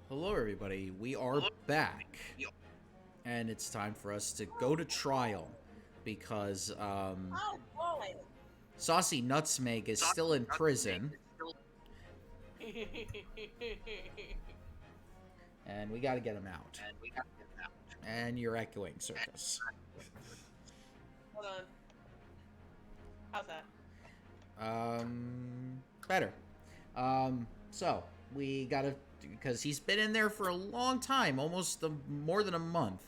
Hello, everybody. We are back, and it's time for us to go to trial because Oh boy. Saucy Nutsmeg is still in prison, and we got to get him out. And you're echoing, Circus. Hold on. How's that? Better. So we gotta because he's been in there for a long time, almost more than a month.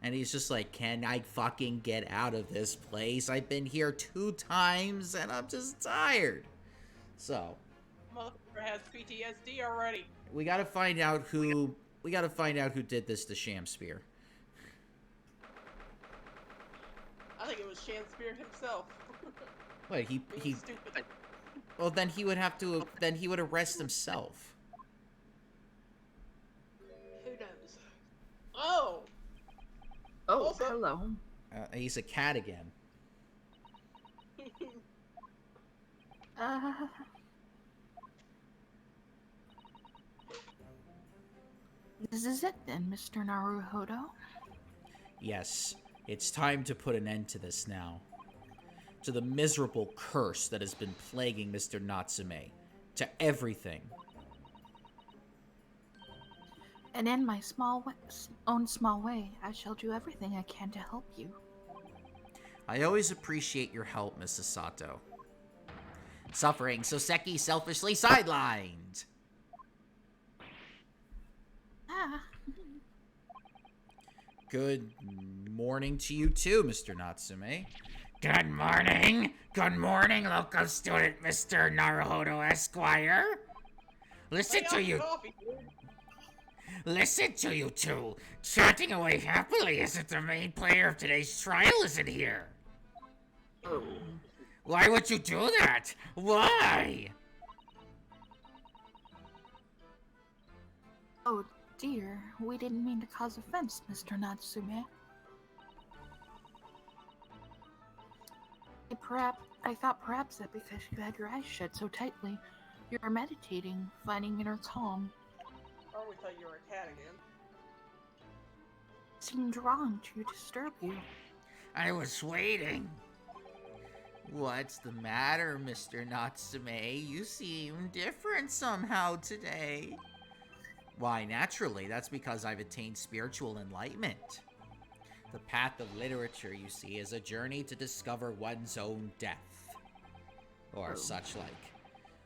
And he's just like, can I fucking get out of this place? I've been here 2 times and I'm just tired. So, Motherfucker has PTSD already. we gotta find out who did this to Shamspear. I think it was Shanspear himself. Wait, Being stupid. well then he would arrest himself. Who knows? Oh! Oh, Also, hello. He's a cat again. Uh, this is it then, Mr. Naruhodo. Yes, it's time to put an end to this now. To the miserable curse that has been plaguing Mr. Natsume. To everything. And in my own small way, I shall do everything I can to help you. I always appreciate your help, Mrs. Sato. Suffering Soseki selfishly sidelined. Ah, Good morning to you too, Mr. Natsume. Good morning. Good morning, local student Mr. Naruhodo Esquire. Listen to you. Coffee, dude. Listen to you two. Chatting away happily as if the main player of today's trial isn't here. oh. Why would you do that? Why? Oh dear, we didn't mean to cause offense, Mr. Natsume. I thought perhaps that because you had your eyes shut so tightly, you were meditating, finding inner calm. Or we thought you were a cat again. Seemed wrong to disturb you. I was waiting. What's the matter, Mr. Natsume? You seem different somehow today. Why, naturally, that's because I've attained spiritual enlightenment. The path of literature, you see, is a journey to discover one's own death. Or Oh. such like.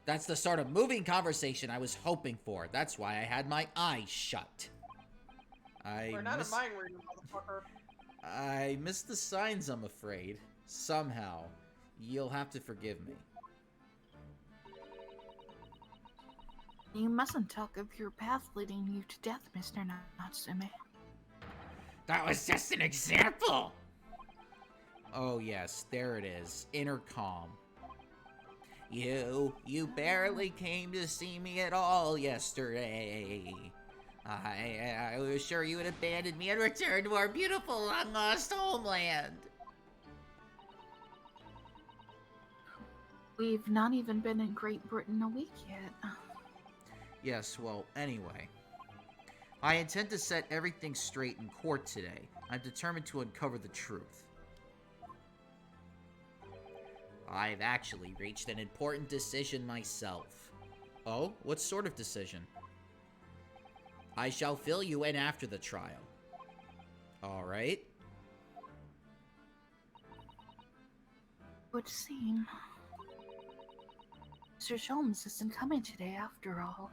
That's the sort of moving conversation I was hoping for. That's why I had my eyes shut. We're not a mind reader, motherfucker. I missed the signs, I'm afraid. Somehow. You'll have to forgive me. You mustn't talk of your path leading you to death, Mr. Natsume. That was just an example. Oh yes, there it is. Inner calm. You barely came to see me at all yesterday. I was sure you had abandoned me and returned to our beautiful long-lost homeland. We've not even been in Great Britain a week yet. Yes, well, anyway. I intend to set everything straight in court today. I'm determined to uncover the truth. I've actually reached an important decision myself. Oh, what sort of decision? I shall fill you in after the trial. Alright. Would seem Mr. Sholmes isn't coming today after all.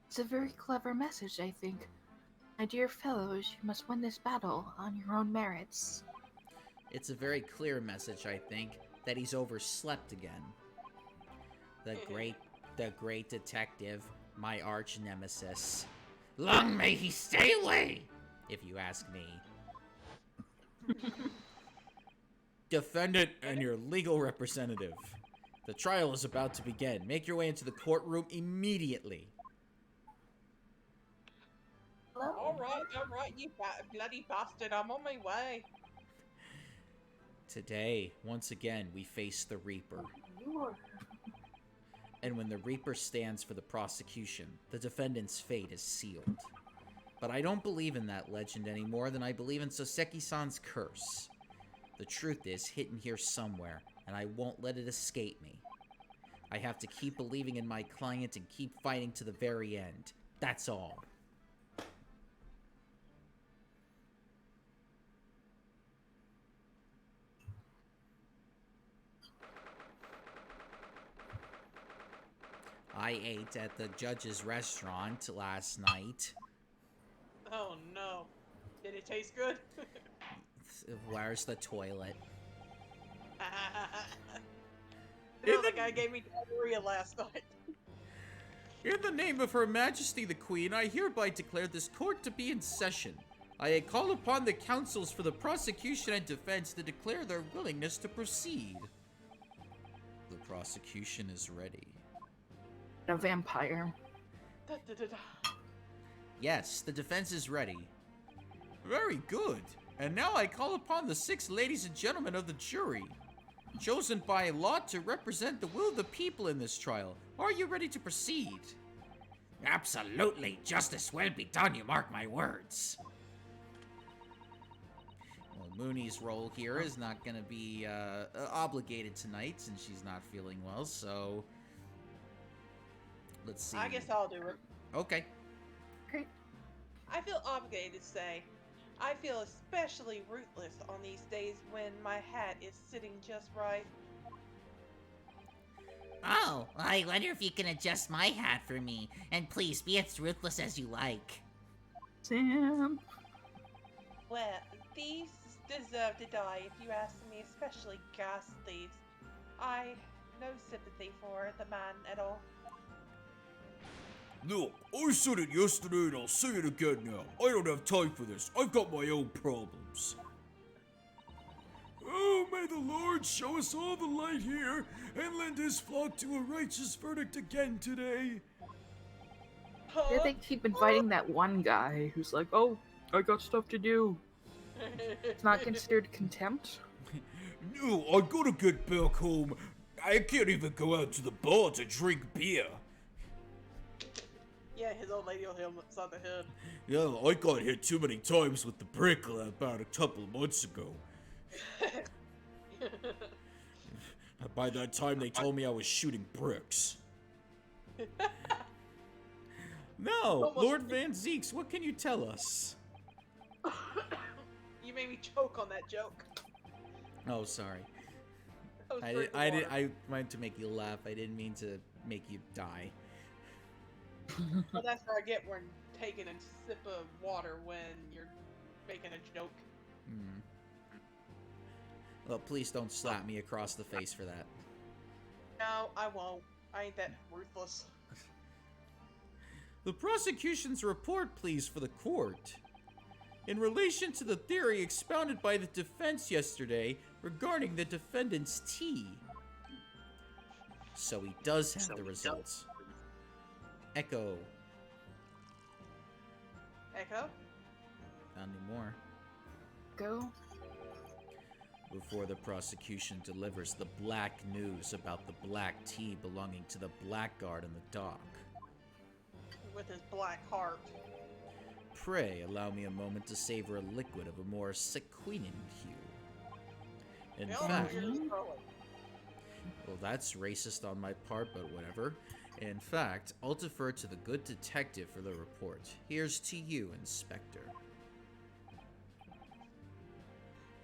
It's a very clever message, I think. My dear fellows, you must win this battle on your own merits. It's a very clear message, I think, that he's overslept again. The great detective, my arch nemesis, Long may he stay away. if you ask me. Defendant and your legal representative. The trial is about to begin. Make your way into the courtroom immediately. Hello? Alright, you bloody bastard. I'm on my way. Today, once again, we face the Reaper. You are And when the Reaper stands for the prosecution, the defendant's fate is sealed. But I don't believe in that legend any more than I believe in Soseki-san's curse. The truth is hidden here somewhere, and I won't let it escape me. I have to keep believing in my client and keep fighting to the very end. That's all. I ate at the judge's restaurant last night. Oh no. Did it taste good? Where's the toilet? The guy gave me diarrhea last night. In the name of Her Majesty the Queen, I hereby declare this court to be in session. I call upon the counsels for the prosecution and defense to declare their willingness to proceed. The prosecution is ready. A vampire. Da, da, da, da. Yes, the defense is ready. Very good. And now I call upon the 6 ladies and gentlemen of the jury, chosen by law to represent the will of the people in this trial. Are you ready to proceed? Absolutely. Justice will be done, you mark my words. Well, Mooney's role here is not going to be obligated tonight since she's not feeling well, so let's see. I guess I'll do it. Okay. Great. I feel obligated to say, I feel especially ruthless on these days when my hat is sitting just right. Oh, I wonder if you can adjust my hat for me. And please, be as ruthless as you like. Sam. Well, thieves deserve to die if you ask me, especially gas thieves. I no sympathy for the man at all. Look, I said it yesterday and I'll say it again now. I don't have time for this. I've got my own problems. Oh, may the Lord show us all the light here and lend his flock to a righteous verdict again today. Yeah, they keep inviting that one guy who's like, oh, I got stuff to do. It's not considered contempt. No, I gotta get back home. I can't even go out to the bar to drink beer. Yeah, his old lady will hit him upside the head. Yeah, I got hit too many times with the brick about a couple of months ago. By that time, they told me I was shooting bricks. No, Lord Van Zeeks, what can you tell us? You made me choke on that joke. Oh, sorry. was I drinking did, water. I meant to make you laugh. I didn't mean to make you die. Well, that's what I get when taking a sip of water when you're making a joke. Hmm. Well, please don't slap me across the face for that. No, I won't. I ain't that ruthless. The prosecution's report, please, for the court. In relation to the theory expounded by the defense yesterday regarding the defendant's tea. So he does have the results. Echo. Echo? Not anymore. Go. Before the prosecution delivers the black news about the black tea belonging to the blackguard in the dock. With his black heart. Pray allow me a moment to savor a liquid of a more sequinin hue. In They all know fact, you're just throwing. well, that's racist on my part, but whatever. In fact, I'll defer to the good detective for the report. Here's to you, Inspector.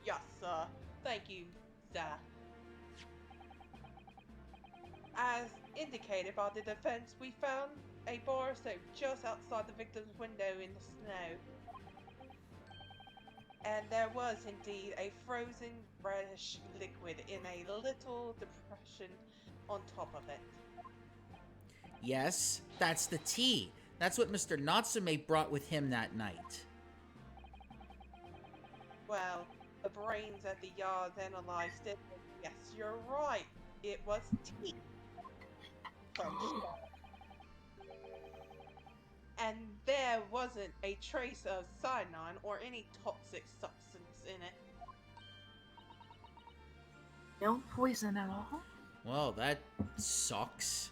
Yes, sir. Thank you, sir. As indicated by the defense, we found a bar soap just outside the victim's window in the snow. And there was indeed a frozen reddish liquid in a little depression on top of it. Yes, that's the tea. That's what Mr. Natsume brought with him that night. Well, the brains at the yard analyzed it. Yes, you're right. It was tea. From the start. And there wasn't a trace of cyanide or any toxic substance in it. No poison at all? Well, that sucks.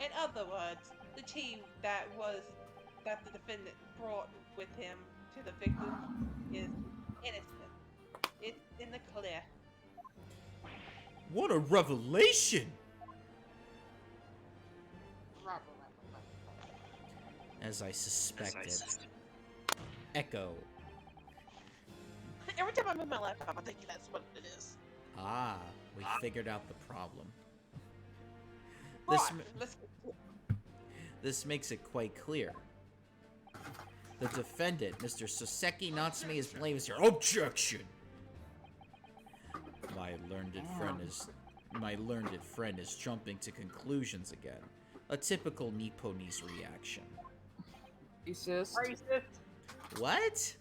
In other words, the tea that the defendant brought with him to the victim is innocent. It's in the clear. What a revelation! As I suspected. Echo. Every time I move my laptop, I think that's what it is. Ah, we figured out the problem. Right, This, let's this makes it quite clear. The defendant, Mr. Soseki Natsume, is blamed as your objection. My learned friend is jumping to conclusions again. A typical Nipponese reaction. Racist. What?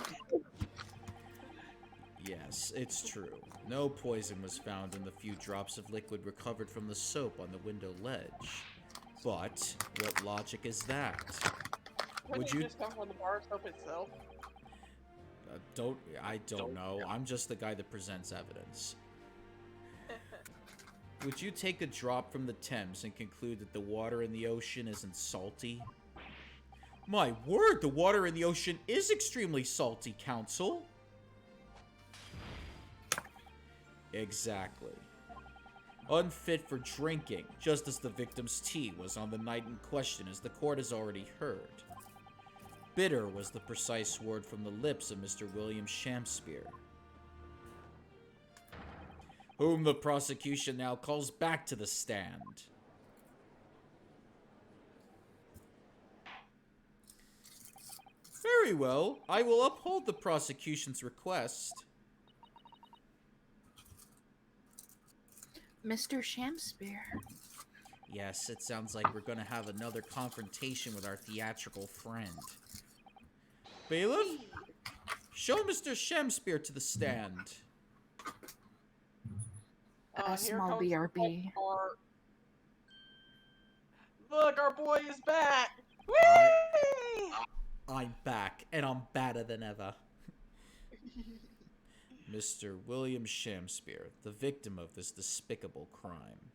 Yes, it's true. No poison was found in the few drops of liquid recovered from the soap on the window ledge. But what logic is that? Would you just come from the bar soap itself? I don't know. I'm just the guy that presents evidence. Would you take a drop from the Thames and conclude that the water in the ocean isn't salty? My word, the water in the ocean is extremely salty, Counsel. Exactly. Unfit for drinking, just as the victim's tea was on the night in question, as the court has already heard. Bitter was the precise word from the lips of Mr. William Shamspeare, whom the prosecution now calls back to the stand. Very well, I will uphold the prosecution's request. Mr. Shamspeare. Yes, it sounds like we're gonna have another confrontation with our theatrical friend. Bailiff, show Mr. Shamspeare to the stand. Small BRB. Look, our boy is back! Whee! I'm back, and I'm badder than ever. Mr. William Shamspeare, the victim of this despicable crime.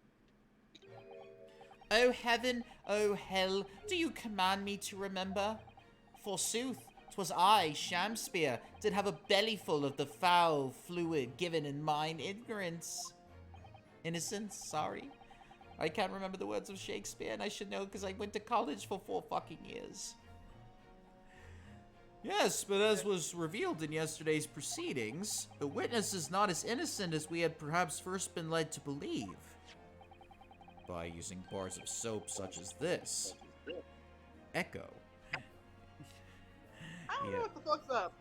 Oh heaven, oh hell, do you command me to remember? Forsooth, 'twas I, Shamspeare, did have a bellyful of the foul fluid given in mine ignorance. Innocence, sorry. I can't remember the words of Shakespeare, and I should know because I went to college for 4 fucking years. Yes, but as was revealed in yesterday's proceedings, the witness is not as innocent as we had perhaps first been led to believe. By using bars of soap such as this. Echo. I don't know what the fuck's up.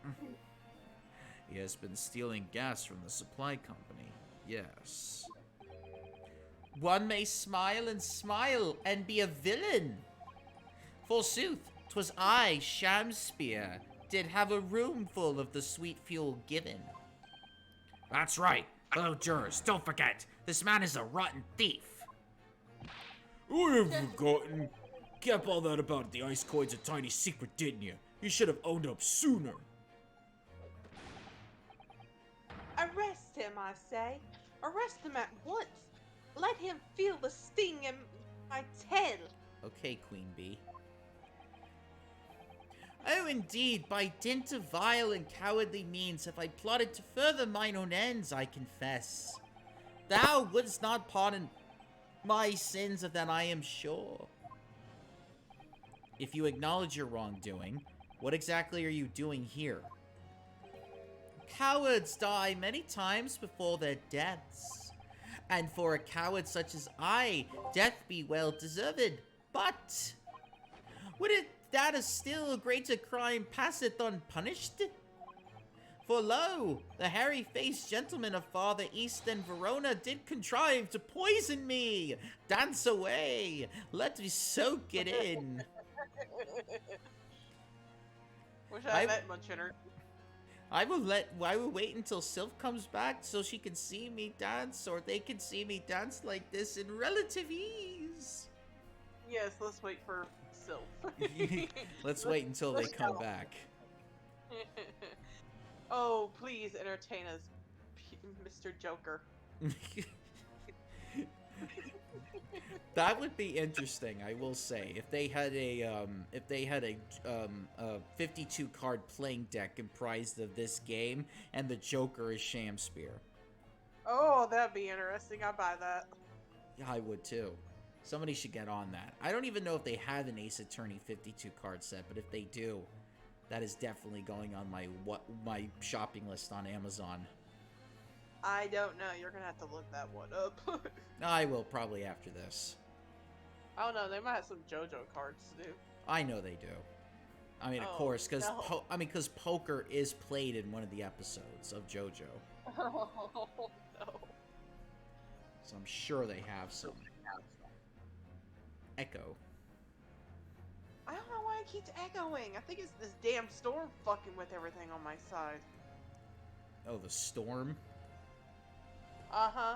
He has been stealing gas from the supply company. Yes. One may smile and be a villain. Forsooth, 'twas I, Shamspeare, did have a room full of the sweet fuel given. That's right. Fellow jurors, don't forget, this man is a rotten thief. I have forgotten. Kept all that about the ice coins a tiny secret, didn't you? You should have owned up sooner. Arrest him, I say. Arrest him at once. Let him feel the sting in my tail. Okay, Queen Bee. Oh, indeed, by dint of vile and cowardly means have I plotted to further mine own ends, I confess. Thou wouldst not pardon my sins, of that I am sure. If you acknowledge your wrongdoing, what exactly are you doing here? Cowards die many times before their deaths. And for a coward such as I, death be well deserved. But would it that a still greater crime passeth unpunished? For lo, the hairy-faced gentleman of farther east than Verona did contrive to poison me. Dance away. Let me soak it in. Wish I had that much energy. I will wait until Sylph comes back so she can see me dance, or they can see me dance like this in relative ease. Yes, let's wait for Sylph. Let's wait until they come back. Oh, please entertain us, Mr. Joker. That would be interesting, I will say, if they had a 52 card playing deck comprised of this game and the Joker is Shamspear. Oh, that'd be interesting. I'd buy that. Yeah, I would too. Somebody should get on that. I don't even know if they have an Ace Attorney 52 card set, but if they do, that is definitely going on my shopping list on Amazon. I don't know. You're gonna have to look that one up. I will probably after this. I don't know. They might have some JoJo cards too. I know they do. I mean, of Oh, course, because no. because poker is played in one of the episodes of JoJo, Oh no. so I'm sure they have some. Echo. I don't know why it keeps echoing. I think it's this damn storm fucking with everything on my side. Oh, the storm. Uh-huh.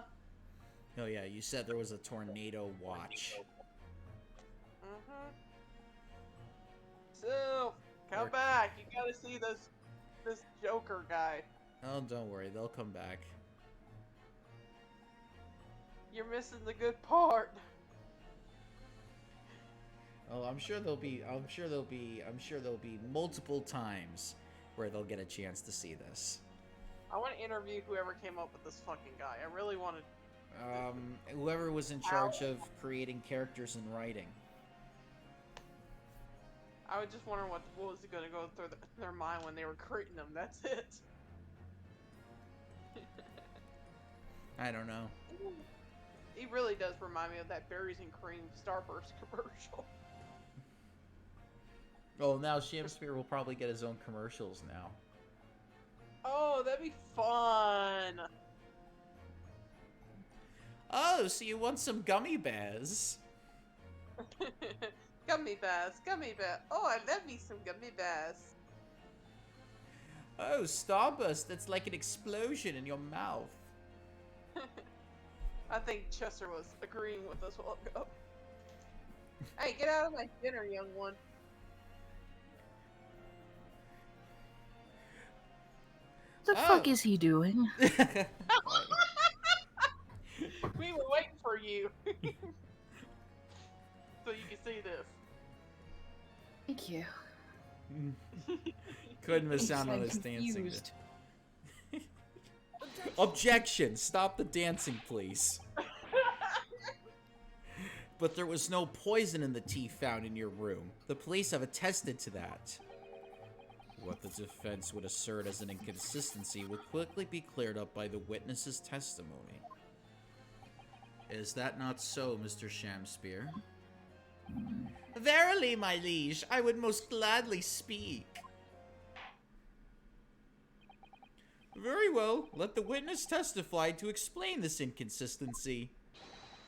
Oh yeah, you said there was a tornado watch. Mm-hmm. So, come Or- back. You gotta see this Joker guy. Oh, don't worry, they'll come back. You're missing the good part. Oh, I'm sure there'll be multiple times where they'll get a chance to see this. I want to interview whoever came up with this fucking guy. I really want to. Whoever was in charge of creating characters and writing. I was just wondering what was going to go through their mind when they were creating them. That's it. I don't know. He really does remind me of that Berries and Cream Starburst commercial. Oh, now Shamspear will probably get his own commercials now. Oh, that'd be fun. Oh, so you want some gummy bears? Gummy bears, gummy bear. Oh, I love me some gummy bears. Oh, Starburst, that's like an explosion in your mouth. I think Chester was agreeing with us a while ago. Hey, get out of my dinner, young one. What the fuck is he doing? We were waiting for you. So you can see this. Thank you. Couldn't miss out on I'm this dancing. confused. Objection! Stop the dancing, please. But there was no poison in the tea found in your room. The police have attested to that. What the defense would assert as an inconsistency would quickly be cleared up by the witness's testimony. Is that not so, Mr. Shamspear? Verily, my liege, I would most gladly speak. Very well, let the witness testify to explain this inconsistency.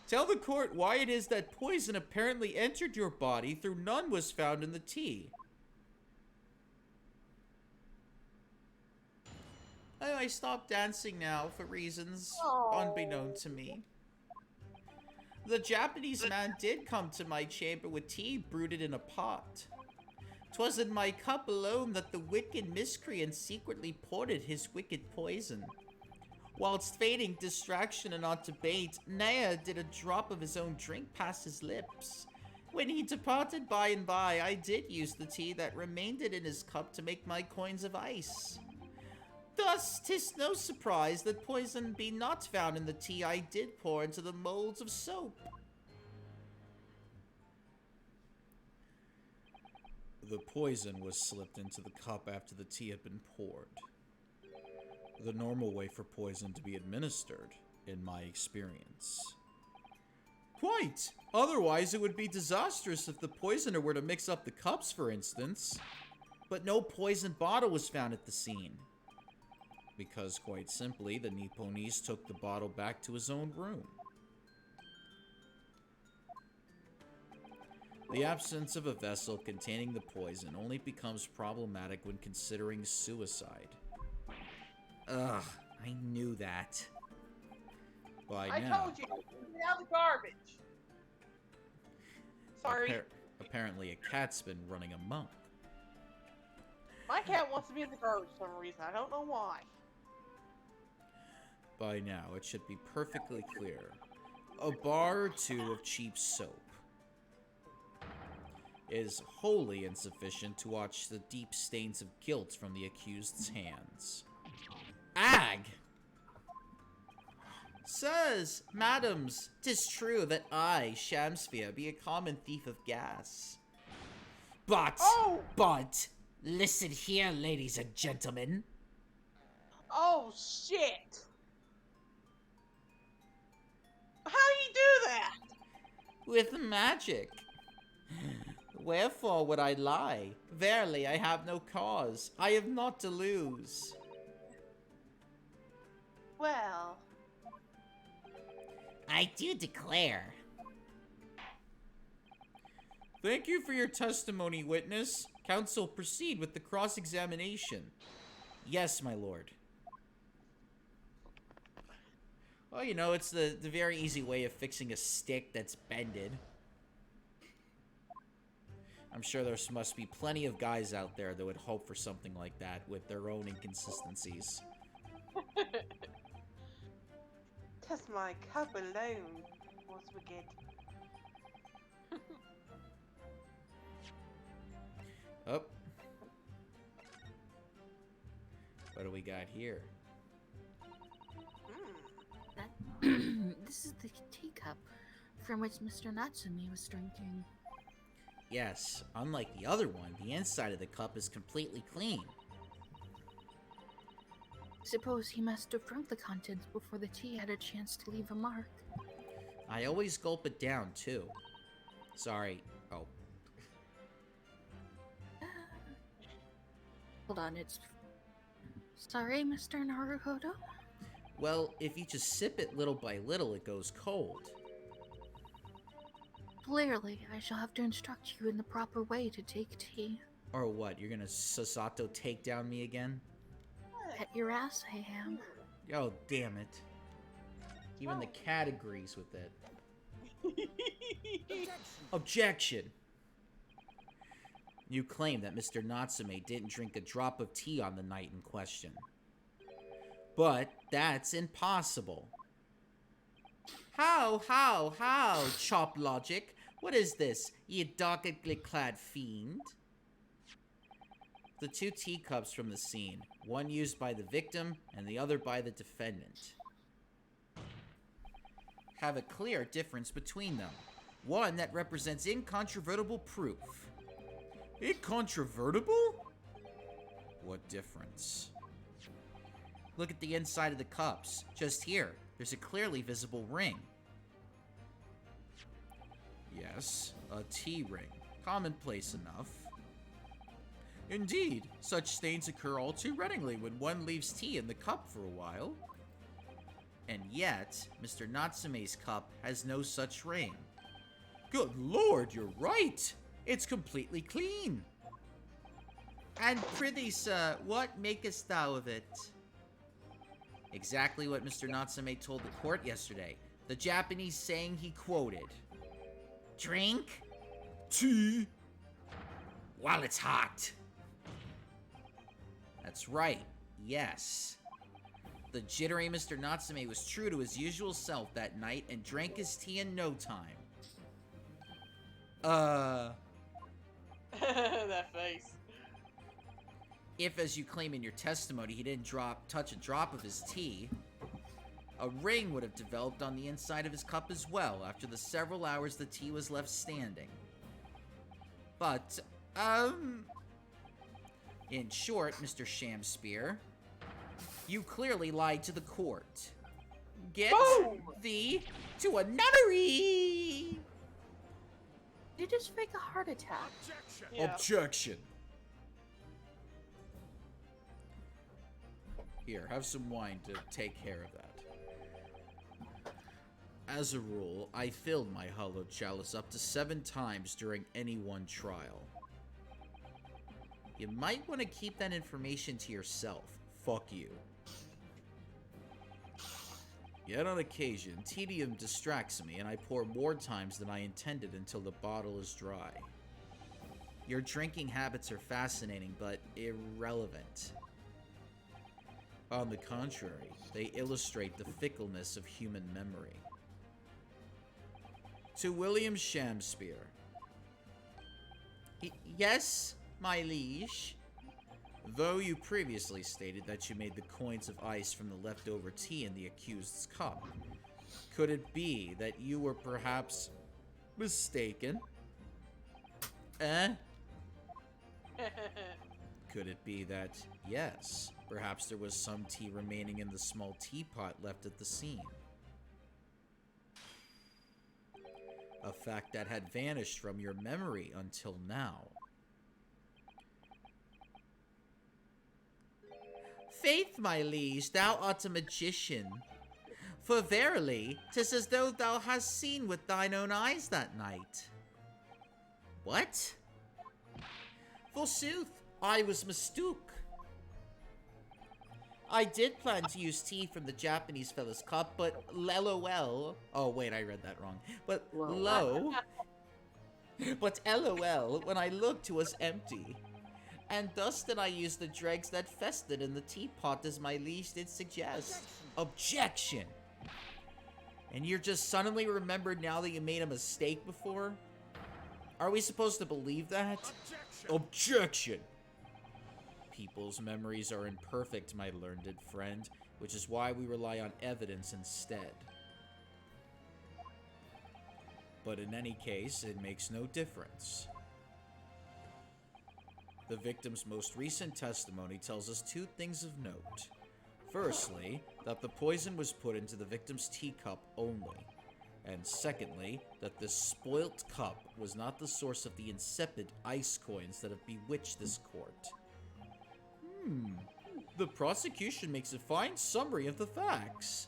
Tell the court why it is that poison apparently entered your body through none was found in the tea. Oh, I stopped dancing now for reasons unbeknown to me. The Japanese man did come to my chamber with tea brewed in a pot. 'Twas in my cup alone that the wicked miscreant secretly poured his wicked poison. Whilst feigning distraction and not debate, Naya did a drop of his own drink past his lips. When he departed by and by, I did use the tea that remained in his cup to make my coins of ice. Thus, 'tis no surprise that poison be not found in the tea I did pour into the molds of soap. The poison was slipped into the cup after the tea had been poured. The normal way for poison to be administered, in my experience. Quite! Otherwise, it would be disastrous if the poisoner were to mix up the cups, for instance. But no poison bottle was found at the scene. Because, quite simply, the Nipponese took the bottle back to his own room. The absence of a vessel containing the poison only becomes problematic when considering suicide. Ugh, I knew that. By I now, told you, get out of the garbage. Sorry, apparently a cat's been running amok. my cat wants to be in the garbage for some reason. I don't know why. By now, it should be perfectly clear a bar or two of cheap soap is wholly insufficient to wash the deep stains of guilt from the accused's hands. Ag! Sirs, madams, 'tis true that I, Shamsphere, be a common thief of gas. But, Listen here, ladies and gentlemen. Oh shit! How you do that? with magic. Wherefore would I lie? Verily, I have no cause. I have naught to lose. Well, I do declare. Thank you for your testimony, witness. Counsel, proceed with the cross-examination. Yes, my lord. Well, you know, it's the very easy way of fixing a stick that's bended. I'm sure there must be plenty of guys out there that would hope for something like that with their own inconsistencies. just my cup alone was wicked. Oh. What do we got here? This is the teacup from which Mr. Natsume was drinking. Yes, unlike the other one, the inside of the cup is completely clean. Suppose he must have drunk the contents before the tea had a chance to leave a mark. I always gulp it down, too. Sorry. Oh. Hold on, it's... Sorry, Mr. Naruhodo? Well, if you just sip it little by little, it goes cold. Clearly, I shall have to instruct you in the proper way to take tea. Or what, you're gonna Sasato take down me again? At your ass, I am. Oh, damn it. Even the cat agrees with it. Objection! You claim that Mr. Natsume didn't drink a drop of tea on the night in question. But that's impossible. How, Chop Logic? What is this, ye doggedly clad fiend? The two teacups from the scene, one used by the victim and the other by the defendant, have a clear difference between them. One that represents incontrovertible proof. Incontrovertible? What difference? Look at the inside of the cups. Just here, there's a clearly visible ring. Yes, a tea ring. Commonplace enough. Indeed, such stains occur all too readily when one leaves tea in the cup for a while. And yet, Mr. Natsume's cup has no such ring. Good lord, you're right! It's completely clean! And prithee, sir, what makest thou of it? Exactly what Mr. Natsume told the court yesterday. The Japanese saying he quoted. Drink Tea while it's hot. That's right, yes. The jittery Mr. Natsume was true to his usual self that night and drank his tea in no time. That face. If, as you claim in your testimony, he didn't touch a drop of his tea, a ring would have developed on the inside of his cup as well after the several hours the tea was left standing. But, in short, Mr. Shamsphere, you clearly lied to the court. Get thee to a nunnery! You just fake a heart attack. Yeah. Objection. Here, have some wine to take care of that. As a rule, I filled my hollow chalice up to 7 times during any one trial. You might want to keep that information to yourself. Fuck you. Yet on occasion, tedium distracts me and I pour more times than I intended until the bottle is dry. Your drinking habits are fascinating, but irrelevant. On the contrary, they illustrate the fickleness of human memory. To William Shamspear. Yes, my liege. Though you previously stated that you made the coins of ice from the leftover tea in the accused's cup, could it be that you were perhaps mistaken? Could it be that, yes, perhaps there was some tea remaining in the small teapot left at the scene? A fact that had vanished from your memory until now. Faith, my liege, thou art a magician. For verily, 'tis as though thou hast seen with thine own eyes that night. What? Forsooth, I was mistook. I did plan to use tea from the Japanese fellow's cup, but LOL. Oh, wait, I read that wrong. But lo. But LOL, when I looked, it was empty. And thus did I use the dregs that festered in the teapot as my liege did suggest. Objection! And you're just suddenly remembered now that you made a mistake before? Are we supposed to believe that? Objection! People's memories are imperfect, my learned friend, which is why we rely on evidence instead. But in any case, it makes no difference. The victim's most recent testimony tells us two things of note. Firstly, that the poison was put into the victim's teacup only. And secondly, that this spoilt cup was not the source of the insipid ice coins that have bewitched this court. The prosecution makes a fine summary of the facts.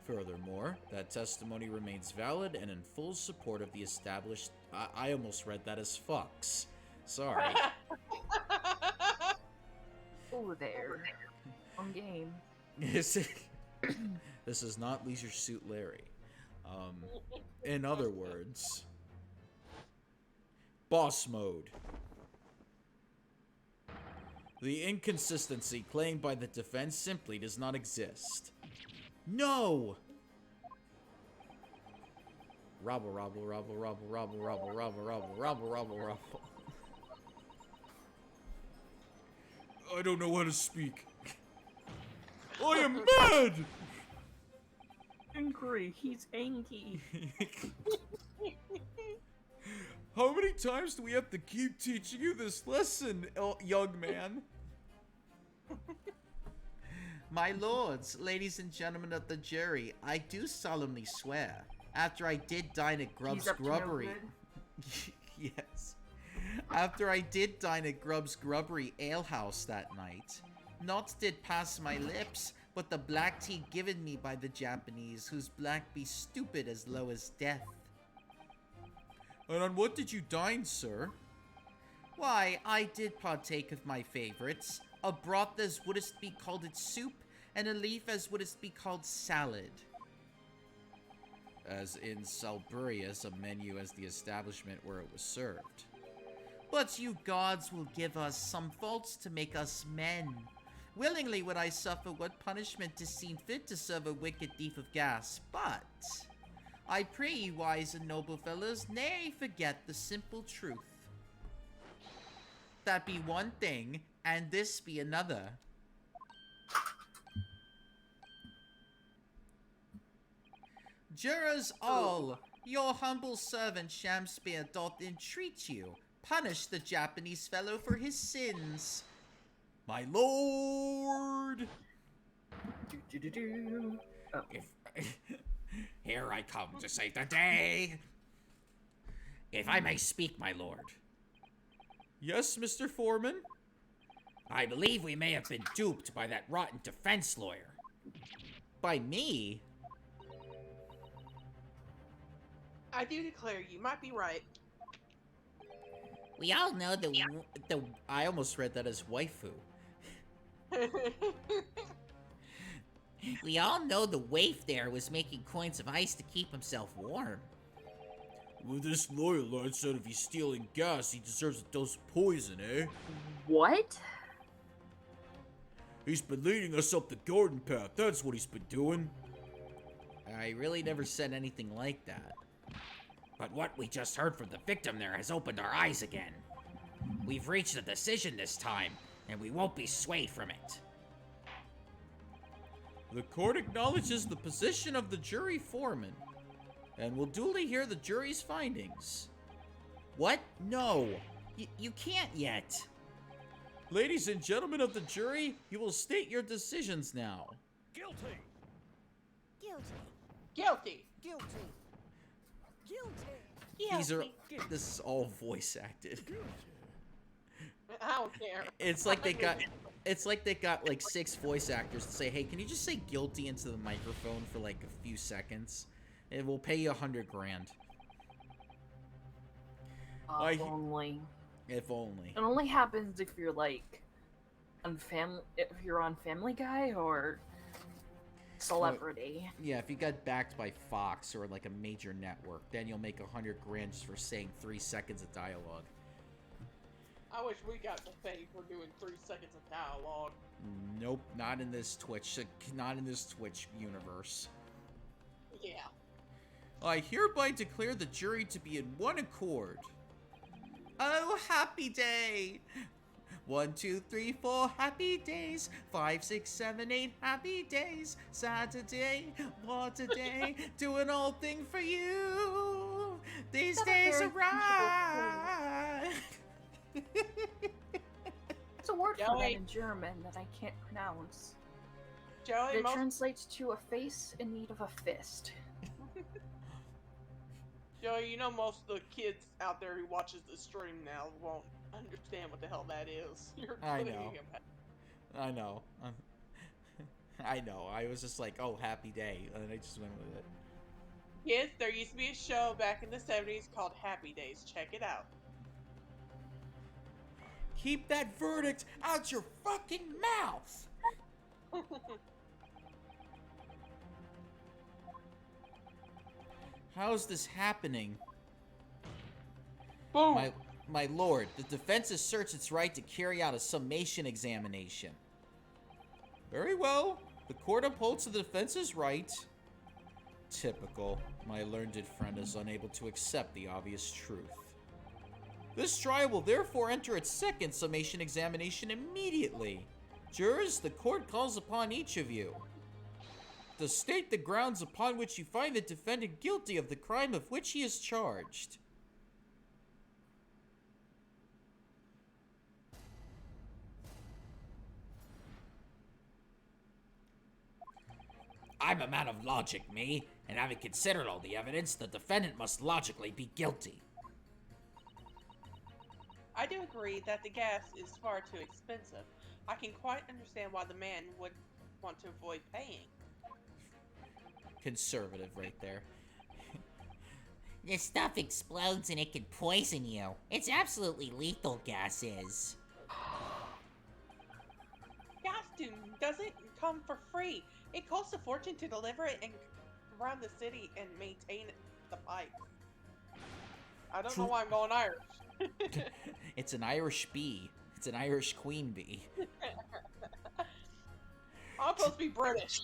Furthermore, that testimony remains valid and in full support of the established... I almost read that as fucks. Sorry. Oh, there. On game. This is not Leisure Suit Larry. In other words, boss mode. The inconsistency claimed by the defense simply does not exist. No! Robble, robble, robble, robble, robble, robble, robble, robble, robble, robble, robble. I don't know how to speak. I am mad! Angry. He's angry. How many times do we have to keep teaching you this lesson, young man? My lords, ladies and gentlemen of the jury, I do solemnly swear, after I did dine at Grubb's He's up to no Grubbery... good. Yes. After I did dine at Grubb's Grubbery Alehouse that night, naught did pass my lips but the black tea given me by the Japanese, whose black be stupid as low as death. And on what did you dine, sir? Why, I did partake of my favorites, a broth as wouldst be called it soup, and a leaf as wouldst be called salad. As in Salburius, a menu as the establishment where it was served. But you gods will give us some faults to make us men. Willingly would I suffer what punishment is seen fit to serve a wicked thief of gas, but I pray ye, wise and noble fellows, nay forget the simple truth. That be one thing, and this be another. Jurors all, your humble servant Shamspear doth entreat you, punish the Japanese fellow for his sins. My lord! Do-do-do-do. Oh. Here I come to save the day. If I may speak, my lord, Yes, Mr. Foreman? I believe we may have been duped by that rotten defense lawyer. By me? I do declare you might be right. We all know the I almost read that as waifu. We all know the waif there was making coins of ice to keep himself warm. Well, this lawyer lord said if he's stealing gas, he deserves a dose of poison, eh? What? He's been leading us up the garden path, that's what he's been doing. I really never said anything like that. But what we just heard from the victim there has opened our eyes again. We've reached a decision this time, and we won't be swayed from it. The court acknowledges the position of the jury foreman and will duly hear the jury's findings. What? No. You can't yet. Ladies and gentlemen of the jury, you will state your decisions now. Guilty. Guilty. These are. Guilty. This is all voice acted. I don't care. It's like they got. It's like they got like 6 voice actors to say, "Hey, can you just say guilty into the microphone for like a few seconds? And we'll pay you $100 grand." If only. If only. It only happens if you're like if you're on Family Guy or Celebrity. Yeah, if you got backed by Fox or like a major network, then you'll make $100 grand just for saying 3 seconds of dialogue. I wish we got the fame for doing 3 seconds of dialogue. Nope, not in this Twitch. Not in this Twitch universe. Yeah. I hereby declare the jury to be in one accord. Oh, happy day! 1, 2, 3, 4 happy days. 5, 6, 7, 8 happy days. Saturday, what a day. Doing all thing for you. These days are right. It's a word for that Joey. in German that I can't pronounce. Joey, It translates to a face in need of a fist. Joey, you know most of the kids out there who watches the stream now won't understand what the hell that is. You're I putting know. him- I know. I know. I was just like, oh, happy day. And I just went with it. Kids, there used to be a show back in the 70s called Happy Days. Check it out. Keep that verdict out your fucking mouth! How's this happening? Boom! My lord, the defense asserts its right to carry out a summation examination. Very well. The court upholds the defense's right. Typical. My learned friend is unable to accept the obvious truth. This trial will therefore enter its second summation examination immediately. Jurors, the court calls upon each of you to state the grounds upon which you find the defendant guilty of the crime of which he is charged. I'm a man of logic, me, and having considered all the evidence, the defendant must logically be guilty. I do agree that the gas is far too expensive. I can quite understand why the man would want to avoid paying. Conservative right there. This stuff explodes and it can poison you. It's absolutely lethal, gas is. Gas doesn't come for free. It costs a fortune to deliver it and around the city and maintain the pipe. I don't know why I'm going Irish. It's an Irish bee. It's an Irish queen bee. I'm supposed to be British.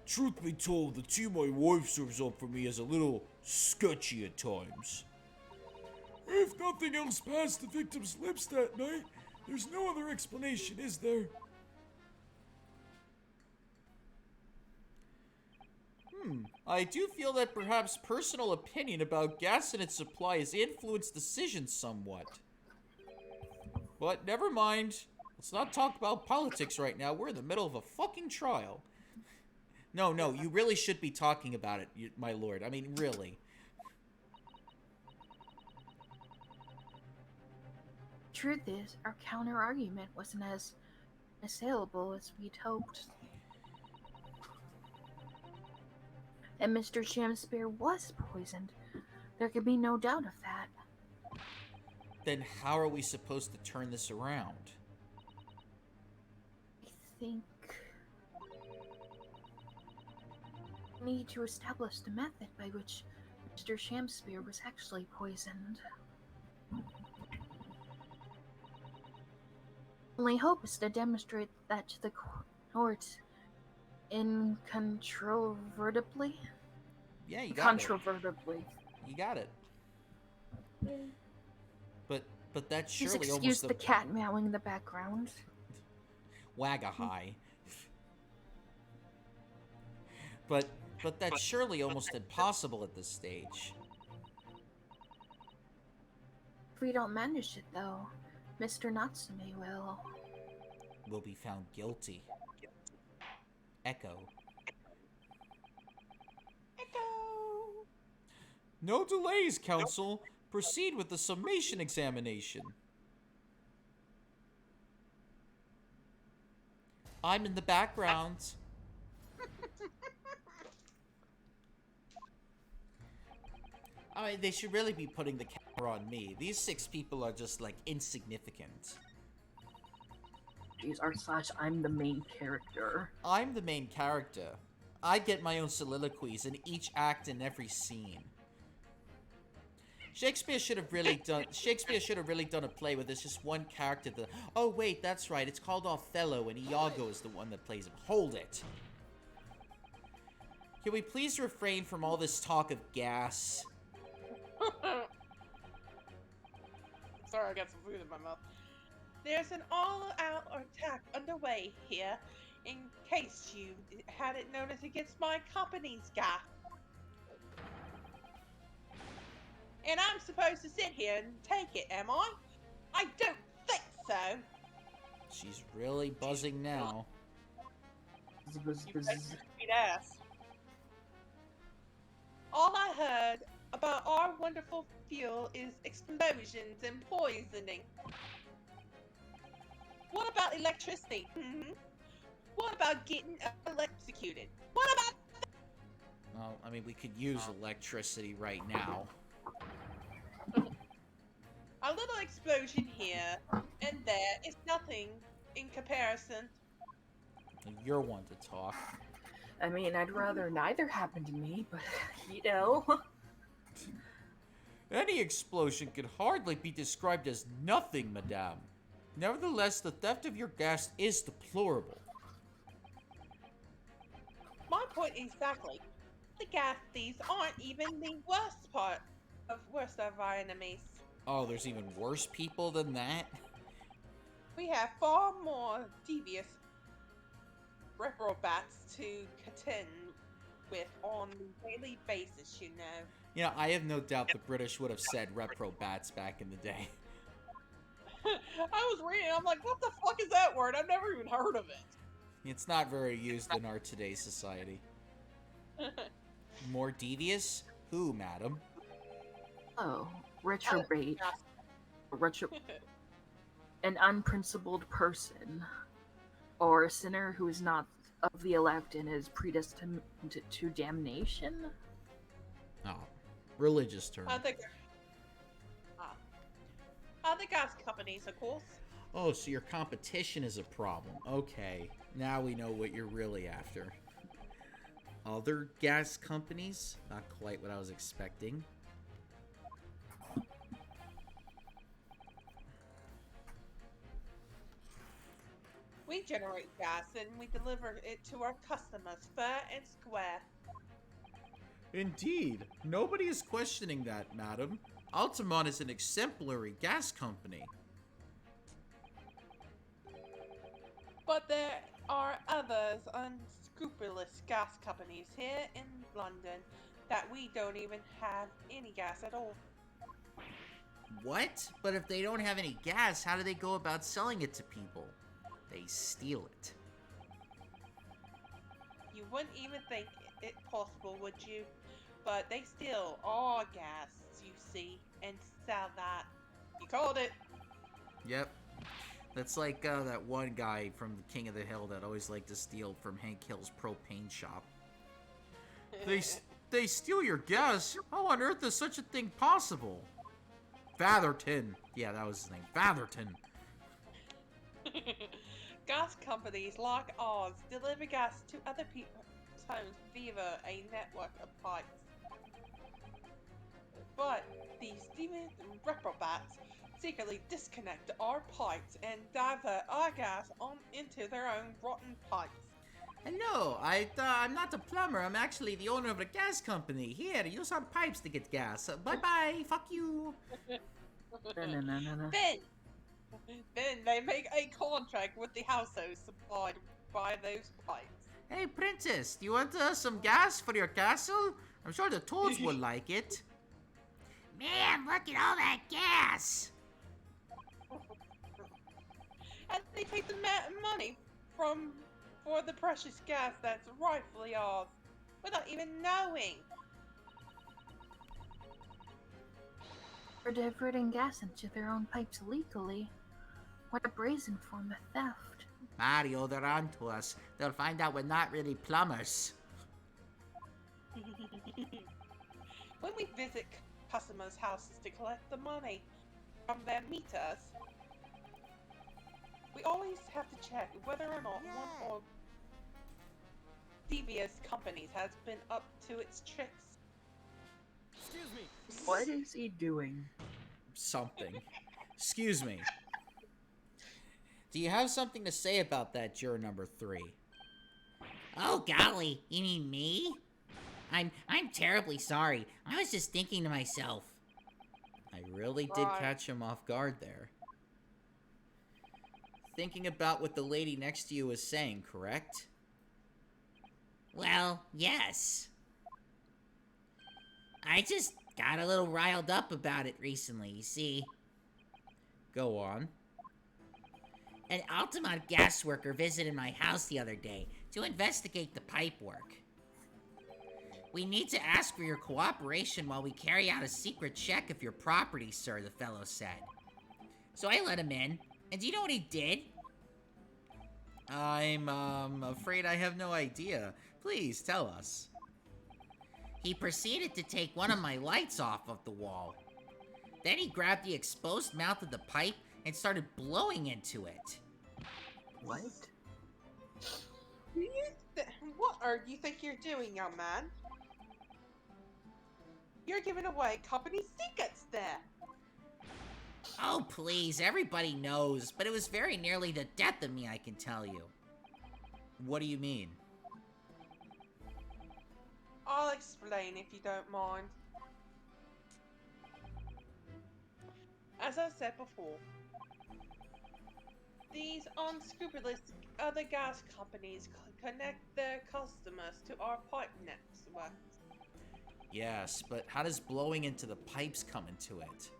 Truth be told, the tea my wife serves up for me is a little sketchy at times. If nothing else passed the victim's lips that night, there's no other explanation, is there? I do feel that perhaps personal opinion about gas and its supply has influenced decisions somewhat. But never mind. Let's not talk about politics right now. We're in the middle of a fucking trial. No, you really should be talking about it, my lord. I mean, really. Truth is, our counter-argument wasn't as assailable as we'd hoped. And Mr. Shamspear was poisoned. There could be no doubt of that. Then how are we supposed to turn this around? I think we need to establish the method by which Mr. Shamspear was actually poisoned. Only hope is to demonstrate that to the court incontrovertibly. Yeah, you got it. Controvertibly. You got it. But that's Please surely excuse almost the cat meowing in the background. Wagahai. But that's surely almost impossible at this stage. If we don't manage it, though, Mr. Natsume will. Will be found guilty. Echo. Echo! No delays, Council. Proceed with the summation examination. I'm in the background. I mean, they should really be putting the camera on me. These 6 people are just, like, insignificant. Jeez, r/ I'm the main character. I'm the main character. I get my own soliloquies in each act and every scene. Shakespeare should have really done a play where there's just one character that, oh wait, that's right, it's called Othello and Iago is the one that plays him. Hold it. Can we please refrain from all this talk of gas? Sorry, I got some food in my mouth. There's an all-out attack underway here, in case you hadn't noticed, against my company's guy. And I'm supposed to sit here and take it, am I? I don't think so. She's really buzzing now. Bzz, bzz, You bzz. bet your sweet ass. All I heard about our wonderful fuel is explosions and poisoning. What about electricity? What about getting electrocuted? What about... Well, I mean, we could use electricity right now. A little explosion here and there is nothing in comparison. You're one to talk. I mean, I'd rather neither happen to me, but, you know. Any explosion could hardly be described as nothing, madame. Nevertheless, the theft of your gas is deplorable. My point exactly. The gas thieves aren't even the worst of our enemies. Oh, there's even worse people than that? We have far more devious reprobats to contend with on a daily basis, you know. You know, I have no doubt the British would have said reprobats back in the day. I was reading, I'm like, what the fuck is that word? I've never even heard of it. It's not very used in our today's society. More devious? Who, madam? Oh, retrograde. An unprincipled person. Or a sinner who is not of the elect and is predestined to damnation? Oh, religious term. Other gas companies, of course. Oh, so your competition is a problem. Okay, now we know what you're really after. Other gas companies? Not quite what I was expecting. We generate gas and we deliver it to our customers fair and square. Indeed. Nobody is questioning that, madam. Altamont is an exemplary gas company. But there are others unscrupulous gas companies here in London that we don't even have any gas at all. What? But if they don't have any gas, how do they go about selling it to people? They steal it. You wouldn't even think it possible, would you? But they steal all gas, you see, and sell that. You called it. Yep. That's like that one guy from the King of the Hill that always liked to steal from Hank Hill's propane shop. They steal your gas? How on earth is such a thing possible? Fatherton. Yeah, that was his name. Fatherton. Gas companies like ours deliver gas to other people's homes via a network of pipes. But these demon reprobats secretly disconnect our pipes and divert our gas on into their own rotten pipes. Hello, I'm not a plumber. I'm actually the owner of a gas company. Here, use our pipes to get gas. Bye-bye. Fuck you. No. Then they make a contract with the household supplied by those pipes. Hey, princess, do you want some gas for your castle? I'm sure the toads will like it. Man, look at all that gas! And they take the money for the precious gas that's rightfully ours, without even knowing. For diverting gas into their own pipes legally. What a brazen form of theft. Mario, they're on to us. They'll find out we're not really plumbers. When we visit customers' houses to collect the money from their meters, we always have to check whether or not one or devious companies has been up to its tricks. Excuse me. What is he doing? Something. Excuse me. Do you have something to say about that, juror number 3? Oh golly, you mean me? I'm terribly sorry. I was just thinking to myself. I really did Right. catch him off guard there. Thinking about what the lady next to you was saying, correct? Well, yes. I just got a little riled up about it recently, you see. Go on. An Altamont gas worker visited my house the other day to investigate the pipe work. We need to ask for your cooperation while we carry out a secret check of your property, sir, the fellow said. So I let him in, and do you know what he did? I'm, afraid I have no idea. Please, tell us. He proceeded to take one of my lights off of the wall. Then he grabbed the exposed mouth of the pipe and started blowing into it. What? What are you think you're doing, young man? You're giving away company secrets there. Oh, please, everybody knows, but it was very nearly the death of me, I can tell you. What do you mean? I'll explain if you don't mind. As I said before, these unscrupulous other gas companies connect their customers to our pipe network. Yes, but how does blowing into the pipes come into it?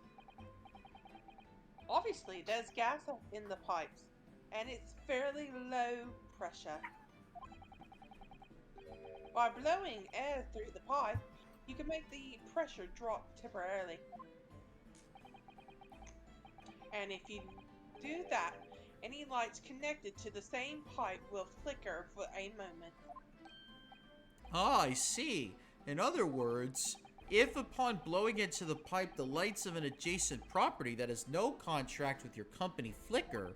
Obviously, there's gas in the pipes, and it's fairly low pressure. By blowing air through the pipe, you can make the pressure drop temporarily. And if you do that, any lights connected to the same pipe will flicker for a moment. Ah, I see. In other words, if upon blowing into the pipe the lights of an adjacent property that has no contract with your company flicker,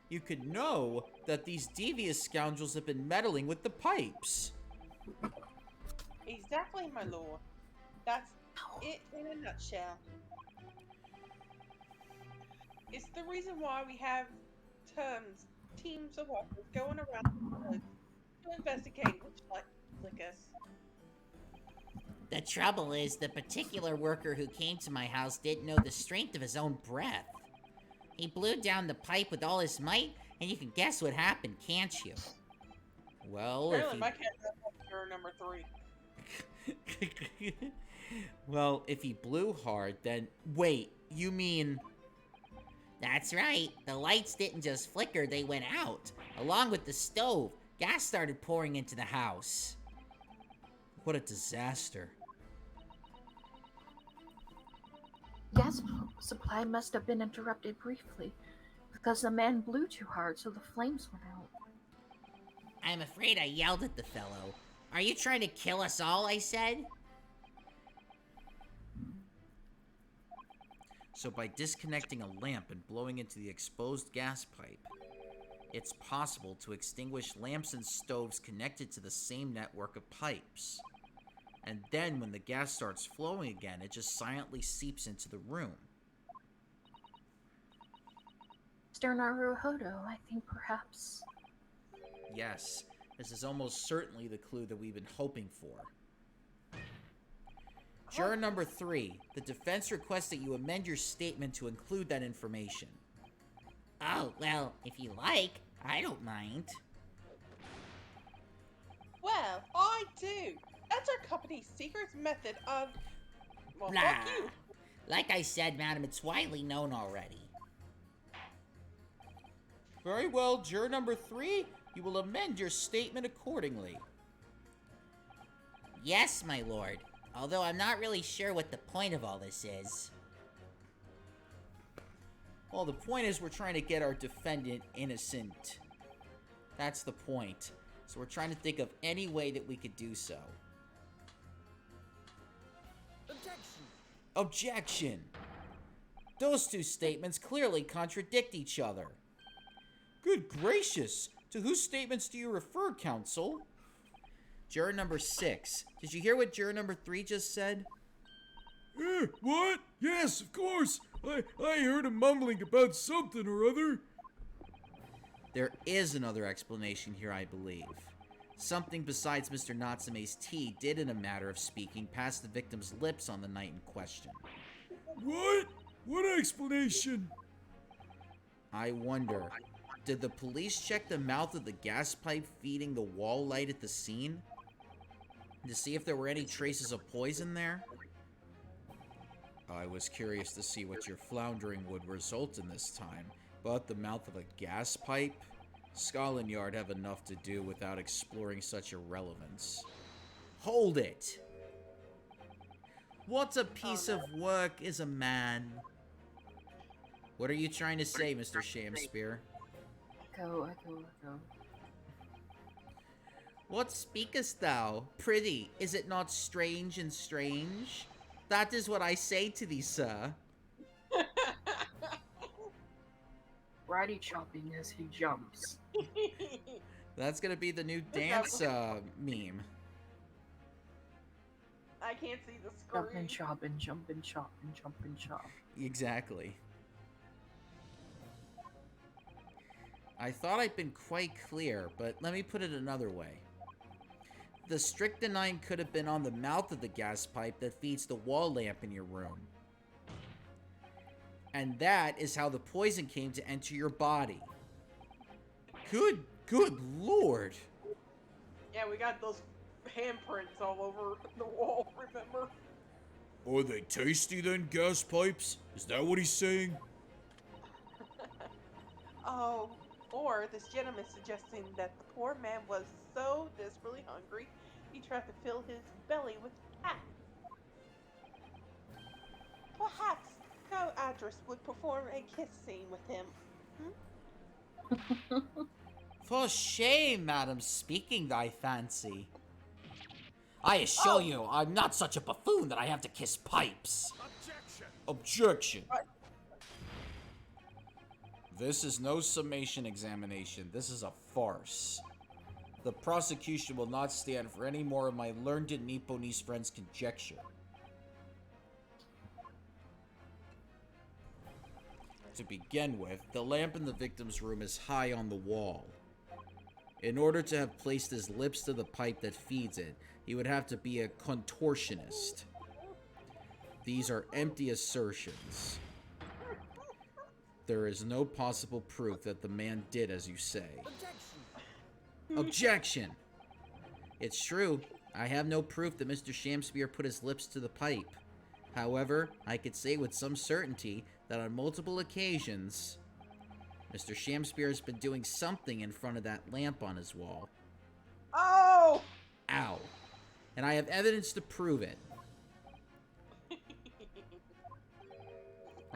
you could know that these devious scoundrels have been meddling with the pipes. Exactly, my lord. That's it in a nutshell. It's the reason why we have teams of workers going around the globe to investigate which light flickers. The trouble is, the particular worker who came to my house didn't know the strength of his own breath. He blew down the pipe with all his might, and you can guess what happened, can't you? Well, Apparently, my cat is number 3. well, if he blew hard, then wait, you mean That's right, the lights didn't just flicker, they went out. Along with the stove, gas started pouring into the house. what a disaster. Gas supply must have been interrupted briefly because the man blew too hard, so the flames went out. I'm afraid I yelled at the fellow. Are you trying to kill us all, I said? So by disconnecting a lamp and blowing into the exposed gas pipe, it's possible to extinguish lamps and stoves connected to the same network of pipes. And then when the gas starts flowing again, it just silently seeps into the room. Mr. Naruhodo, I think perhaps. Yes, This is almost certainly the clue that we've been hoping for. Juror number 3, the defense requests that you amend your statement to include that information. Oh, well, if you like, I don't mind. Well, I do. That's our company's secret method of... Well, Blah. fuck you. Like I said, madam, it's widely known already. Very well, juror number 3, you will amend your statement accordingly. Yes, my lord. Although I'm not really sure what the point of all this is. Well, the point is we're trying to get our defendant innocent. That's the point. So we're trying to think of any way that we could do so. Objection! Objection! Those two statements clearly contradict each other. Good gracious! To whose statements do you refer, counsel? Juror number 6. Did you hear what juror number 3 just said? What? Yes, of course. I heard him mumbling about something or other. There is another explanation here, I believe. Something besides Mr. Natsume's tea did, in a matter of speaking, pass the victim's lips on the night in question. What? What explanation? I wonder, did the police check the mouth of the gas pipe feeding the wall light at the scene? To see if there were any traces of poison there? I was curious to see what your floundering would result in this time, but the mouth of a gas pipe? Scotland Yard have enough to do without exploring such irrelevance. Hold it! What a piece of work is a man? What are you trying to say, Mr. Shamspear? Echo. What speakest thou? Prithee, is it not strange and strange? That is what I say to thee, sir. Righty chopping as he jumps. That's gonna be the new dance meme. I can't see the screen. Jumpin', choppin', jumpin', choppin', jumpin', chop. Exactly. I thought I'd been quite clear, but let me put it another way. The strychnine could have been on the mouth of the gas pipe that feeds the wall lamp in your room. And that is how the poison came to enter your body. Good lord. Yeah, we got those handprints all over the wall, remember? Are they tasty then, gas pipes? Is that what he's saying? Oh, or this gentleman suggesting that the poor man was so desperately hungry, he tried to fill his belly with cat. Perhaps no actress would perform a kiss scene with him. For shame, madam, speaking thy fancy. I assure you, I'm not such a buffoon that I have to kiss pipes. Objection. This is no summation examination. This is a farce. The prosecution will not stand for any more of my learned Nipponese friend's conjecture. To begin with, the lamp in the victim's room is high on the wall. In order to have placed his lips to the pipe that feeds it, he would have to be a contortionist. These are empty assertions. There is no possible proof that the man did as you say. Objection! It's true. I have no proof that Mr. Shamspear put his lips to the pipe. However, I could say with some certainty that on multiple occasions, Mr. Shamspear has been doing something in front of that lamp on his wall. Oh! Ow. And I have evidence to prove it.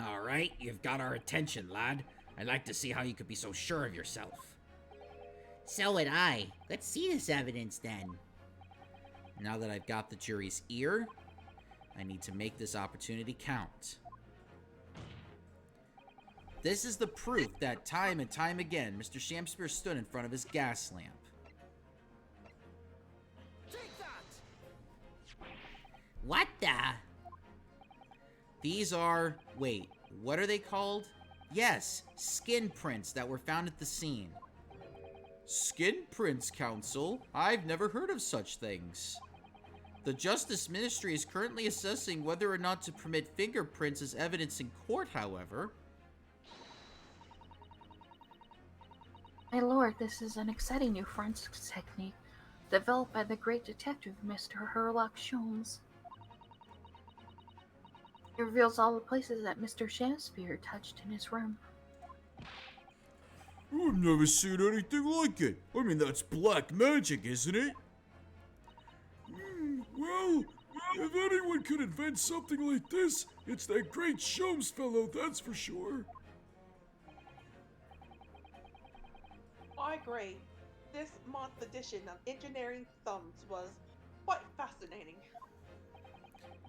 Alright, you've got our attention, lad. I'd like to see how you could be so sure of yourself. So would I. Let's see this evidence, then. Now that I've got the jury's ear, I need to make this opportunity count. This is the proof that time and time again, Mr. Shamspear stood in front of his gas lamp. Take that! What the? These are, wait, what are they called? Yes, skin prints that were found at the scene. Skin Prints Council? I've never heard of such things. The Justice Ministry is currently assessing whether or not to permit fingerprints as evidence in court, however. My lord, this is an exciting new forensics technique developed by the great detective Mr. Herlock Sholmes. It reveals all the places that Mr. Shamspear touched in his room. I've never seen anything like it. I mean, that's black magic, isn't it? Well, if anyone could invent something like this, it's that great Sholmes fellow, that's for sure. I agree. This month's edition of Engineering Thumbs was quite fascinating.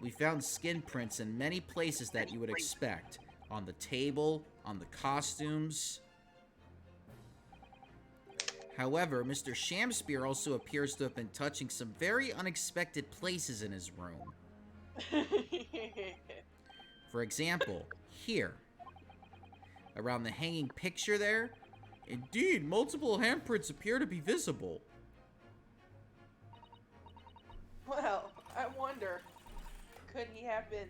We found skin prints in many places that you would expect. On the table, on the costumes. However, Mr. Shamspear also appears to have been touching some very unexpected places in his room. For example, here. Around the hanging picture there, indeed, multiple handprints appear to be visible. Well, I wonder, could he have been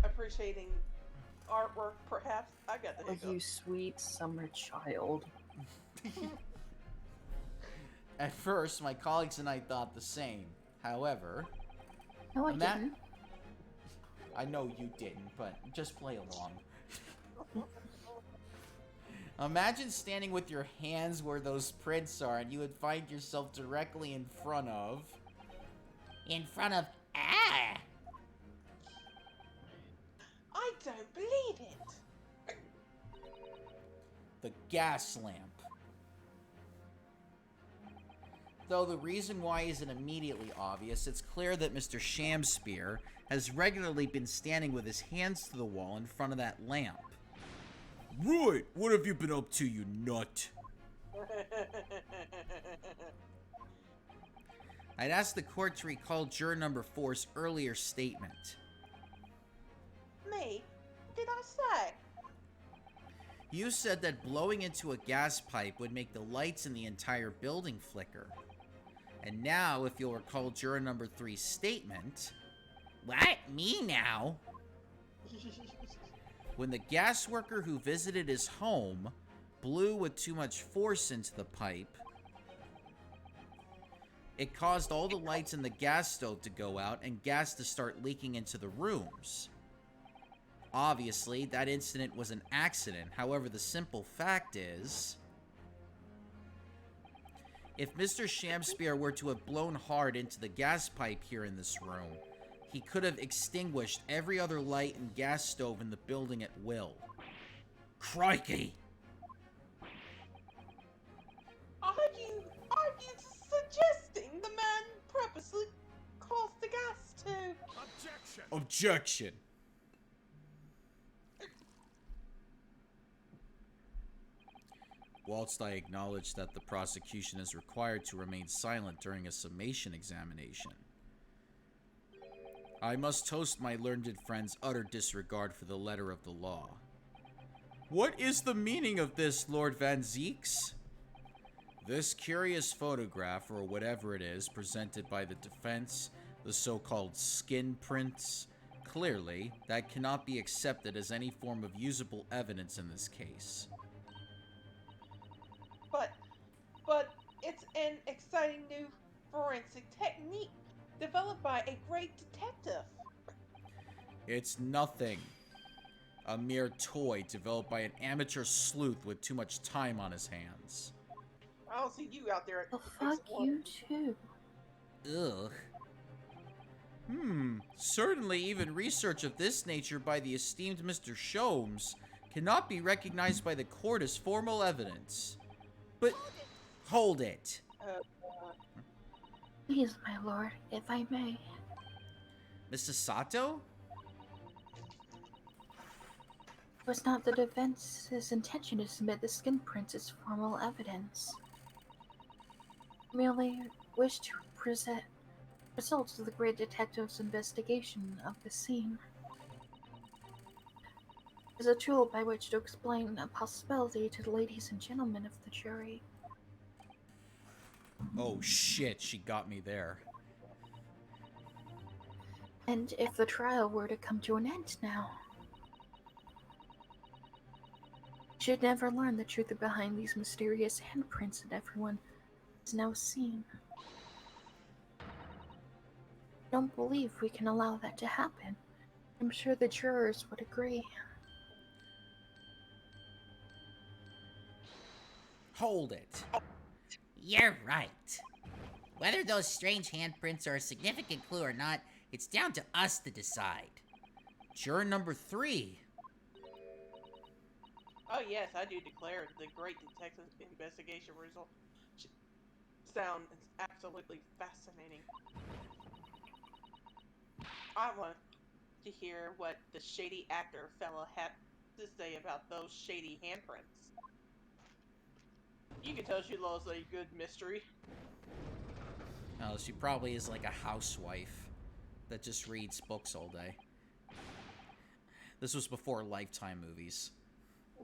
appreciating artwork, perhaps? I got the Oh, you hiccups. sweet summer child. At first, my colleagues and I thought the same. However, No, I Ima- didn't. I know you didn't, but just play along. Imagine standing with your hands where those prints are and you would find yourself directly in front of... In front of... Ah! I don't believe it. the gas lamp. Though the reason why isn't immediately obvious, it's clear that Mr. Shamspear has regularly been standing with his hands to the wall in front of that lamp. Right, what have you been up to, you nut? I'd ask the court to recall juror number 4's earlier statement. Me? What did I say? You said that blowing into a gas pipe would make the lights in the entire building flicker. And now, if you'll recall juror number 3's statement, What? Me now? when the gas worker who visited his home blew with too much force into the pipe, it caused all the lights in the gas stove to go out and gas to start leaking into the rooms. Obviously, that incident was an accident. However, the simple fact is, if Mr. Shamspear were to have blown hard into the gas pipe here in this room, he could have extinguished every other light and gas stove in the building at will. Crikey! Are you suggesting the man purposely caused the gas to... Objection! Objection. Whilst I acknowledge that the prosecution is required to remain silent during a summation examination, I must toast my learned friend's utter disregard for the letter of the law. What is the meaning of this, Lord Van Zeeks? This curious photograph, or whatever it is, presented by the defense, the so-called skin prints, clearly, that cannot be accepted as any form of usable evidence in this case. But it's an exciting new forensic technique developed by a great detective. It's nothing. A mere toy developed by an amateur sleuth with too much time on his hands. I don't see you out there. Well, fuck you too. Ugh. Certainly even research of this nature by the esteemed Mr. Sholmes cannot be recognized by the court as formal evidence. But... hold it. Please, my lord, if I may. Mrs. Sato? It was not the defense's intention to submit the skin prints as formal evidence. Merely wished to present results of the great detective's investigation of the scene as a tool by which to explain a possibility to the ladies and gentlemen of the jury. Oh shit, she got me there. And if the trial were to come to an end now, should never learn the truth behind these mysterious handprints that everyone has now seen. I don't believe we can allow that to happen. I'm sure the jurors would agree. Hold it. You're right. Whether those strange handprints are a significant clue or not, it's down to us to decide. Juror number 3. Oh yes, I do declare the great detective investigation result sound absolutely fascinating. I want to hear what the shady actor fella had to say about those shady handprints. You can tell she loves a good mystery. Oh, she probably is like a housewife that just reads books all day. This was before Lifetime movies.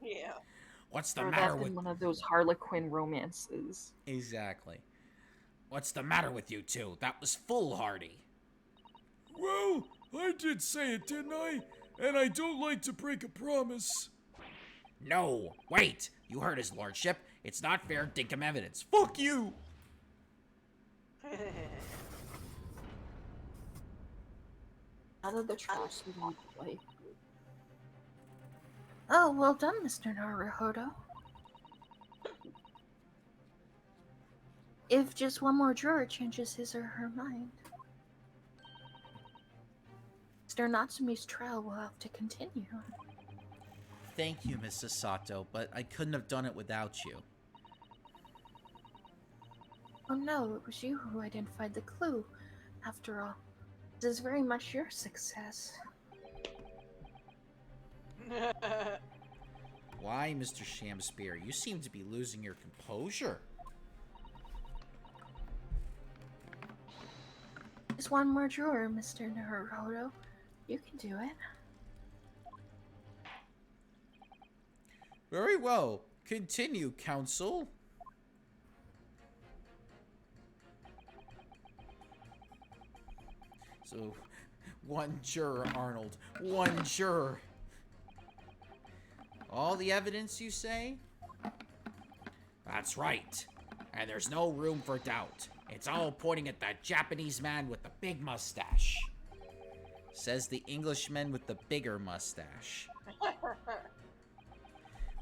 Yeah. What's the Or matter that's with... in one of those Harlequin romances. Exactly. What's the matter with you two? That was foolhardy. Well, I did say it, didn't I? And I don't like to break a promise. No, wait! You heard his lordship. It's not fair dinkum evidence. Fuck you! Out of the trash we want to play. Oh, well done, Mr. Naruhodo. If just one more juror changes his or her mind, Mr. Natsume's trial will have to continue. Thank you, Mrs. Sato, but I couldn't have done it without you. Oh no, it was you who identified the clue. After all, this is very much your success. Why, Mr. Shamspear? You seem to be losing your composure. Just one more juror, Mr. Naruhodo. You can do it. Very well. Continue, counsel. So, one juror, Arnold. One juror. All the evidence, you say? That's right. And there's no room for doubt. It's all pointing at that Japanese man with the big mustache. Says the Englishman with the bigger mustache.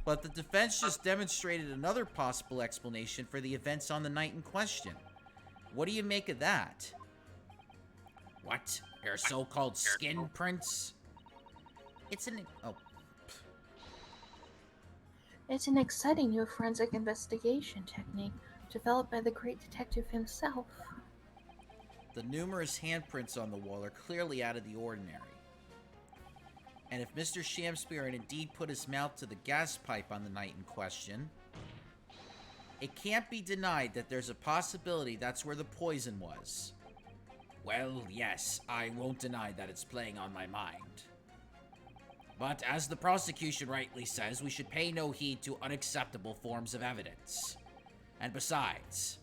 But the defense just demonstrated another possible explanation for the events on the night in question. What do you make of that? What? Your so-called skin prints? It's an... Oh. It's an exciting new forensic investigation technique developed by the great detective himself. The numerous handprints on the wall are clearly out of the ordinary. And if Mr. Shamspear had indeed put his mouth to the gas pipe on the night in question, it can't be denied that there's a possibility that's where the poison was. Well, yes, I won't deny that it's playing on my mind. But as the prosecution rightly says, we should pay no heed to unacceptable forms of evidence. And besides...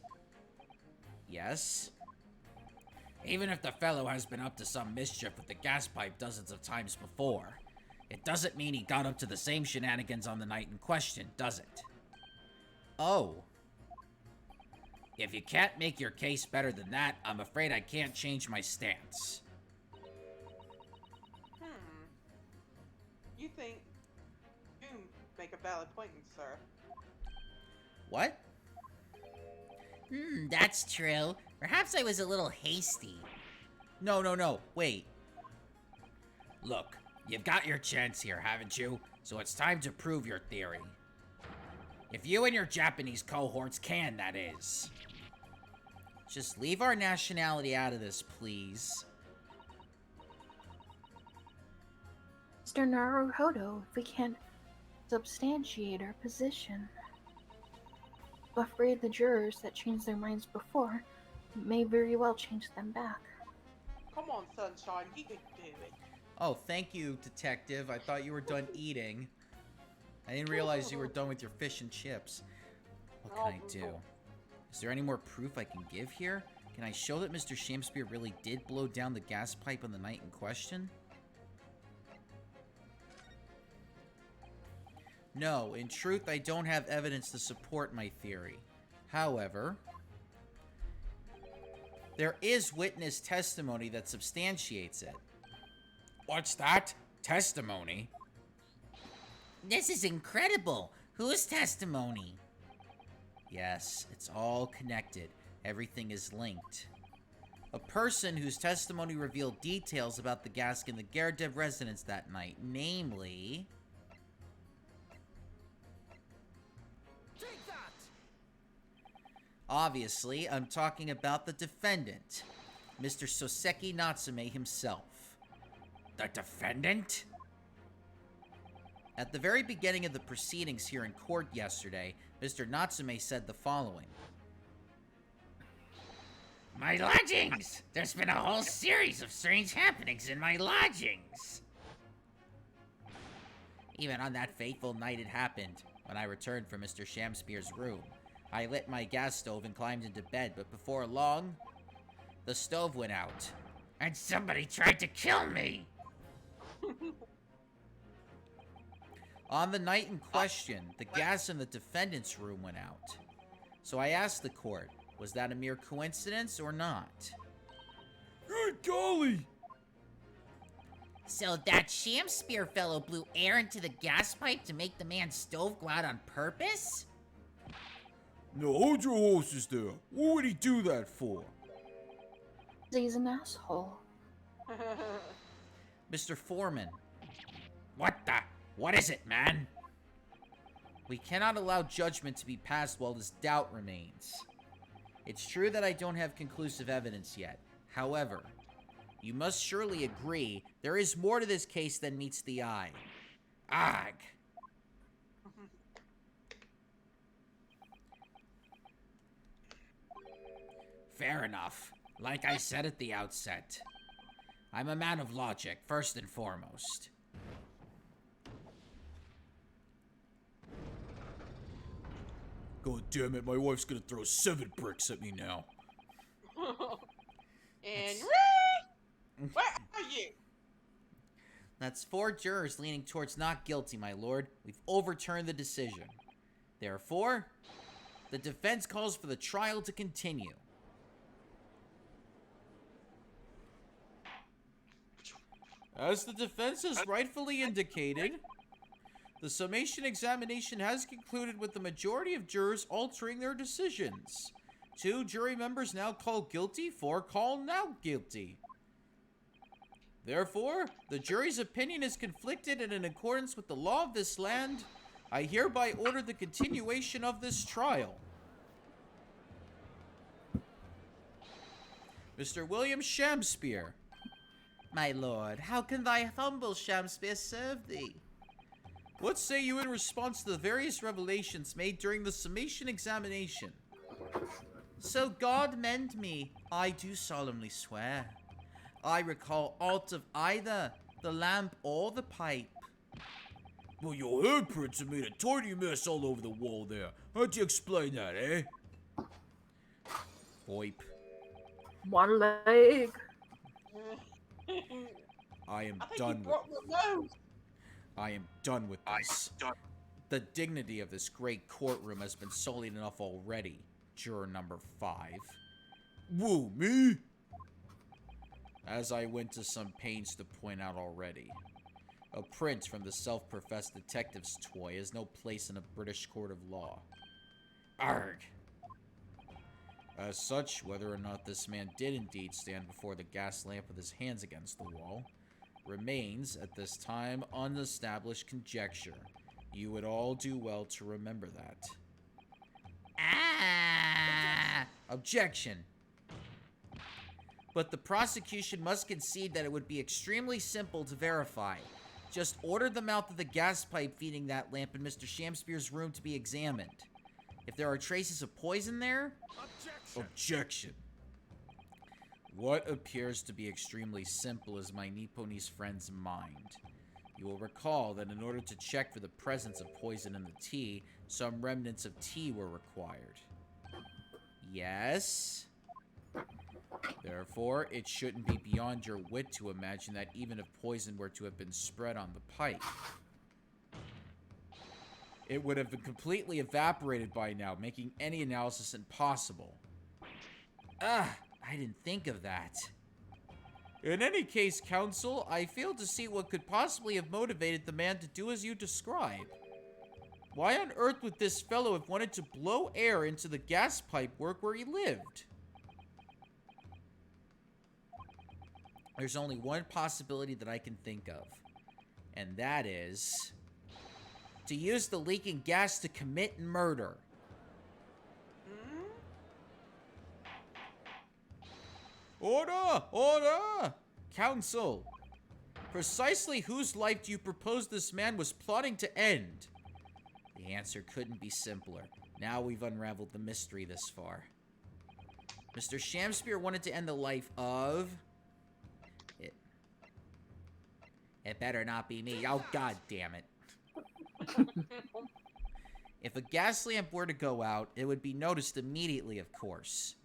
Yes? Even if the fellow has been up to some mischief with the gas pipe dozens of times before, it doesn't mean he got up to the same shenanigans on the night in question, does it? Oh. If you can't make your case better than that, I'm afraid I can't change my stance. You think you make a valid point, sir. What? That's true. Perhaps I was a little hasty. No, wait. Look, you've got your chance here, haven't you? So it's time to prove your theory. If you and your Japanese cohorts can, that is. Just leave our nationality out of this, please. Mr. Naruhodo, if we can't substantiate our position, I'm afraid the jurors that changed their minds before may very well change them back. Come on, Sunshine, you can do it. Oh, thank you, detective. I thought you were done eating. I didn't realize you were done with your fish and chips. What can I do? Is there any more proof I can give here? Can I show that Mr. Shamspear really did blow down the gas pipe on the night in question? No, in truth, I don't have evidence to support my theory. However, there is witness testimony that substantiates it. What's that? Testimony? This is incredible. Whose testimony? Yes, it's all connected. Everything is linked. A person whose testimony revealed details about the gas in the Gerdev residence that night, namely... Take that! Obviously, I'm talking about the defendant, Mr. Soseki Natsume himself. The defendant? At the very beginning of the proceedings here in court yesterday, Mr. Natsume said the following. My lodgings! There's been a whole series of strange happenings in my lodgings. Even on that fateful night it happened, when I returned from Mr. Shamspear's room. I lit my gas stove and climbed into bed, but before long, the stove went out. And somebody tried to kill me. On the night in question, the gas in the defendant's room went out. So I asked the court, was that a mere coincidence or not? Good golly! So that Shamspear fellow blew air into the gas pipe to make the man's stove go out on purpose? No, hold your horses there. What would he do that for? He's an asshole. Mr. Foreman, What is it, man? we cannot allow judgment to be passed while this doubt remains. It's true that I don't have conclusive evidence yet. However, you must surely agree there is more to this case than meets the eye. Ag. Fair enough. Like I said at the outset, I'm a man of logic, first and foremost. God damn it, my wife's gonna throw 7 bricks at me now. Henry! Where are you? That's 4 jurors leaning towards not guilty, my lord. We've overturned the decision. Therefore, the defense calls for the trial to continue. As the defense has rightfully indicated, the summation examination has concluded with the majority of jurors altering their decisions. 2 jury members now call guilty, 4 call not guilty. Therefore, the jury's opinion is conflicted, and in accordance with the law of this land, I hereby order the continuation of this trial. Mr. William Shamspear. My lord, how can thy humble Shamspear serve thee? What say you in response to the various revelations made during the summation examination? So God mend me, I do solemnly swear. I recall aught of either the lamp or the pipe. Well, your handprints have made a tiny mess all over the wall there. How'd you explain that, eh? Oip. One leg. I am I think done you broke your nose. I am done with this. The dignity of this great courtroom has been sullied enough already. Juror number 5. Whoa, me? As I went to some pains to point out already, a prince from the self-professed detective's toy has no place in a British court of law. Arg. As such, whether or not this man did indeed stand before the gas lamp with his hands against the wall remains, at this time, unestablished conjecture. You would all do well to remember that. Ah! Objection! But the prosecution must concede that it would be extremely simple to verify. Just order the mouth of the gas pipe feeding that lamp in Mr. Shamspear's room to be examined. If there are traces of poison there, objection. What appears to be extremely simple is my Nipponese friend's mind. You will recall that in order to check for the presence of poison in the tea, some remnants of tea were required. Yes. Therefore, it shouldn't be beyond your wit to imagine that even if poison were to have been spread on the pipe, it would have been completely evaporated by now, making any analysis impossible. Ah, I didn't think of that. In any case, Counsel, I fail to see what could possibly have motivated the man to do as you describe. Why on earth would this fellow have wanted to blow air into the gas pipe work where he lived? There's only one possibility that I can think of, and that is to use the leaking gas to commit murder. Hmm? Order! Order! Counsel, precisely whose life do you propose this man was plotting to end? The answer couldn't be simpler. Now we've unraveled the mystery this far. Mr. Shamspear wanted to end the life of... It better not be me. Oh, god damn it. If a gas lamp were to go out, it would be noticed immediately, of course.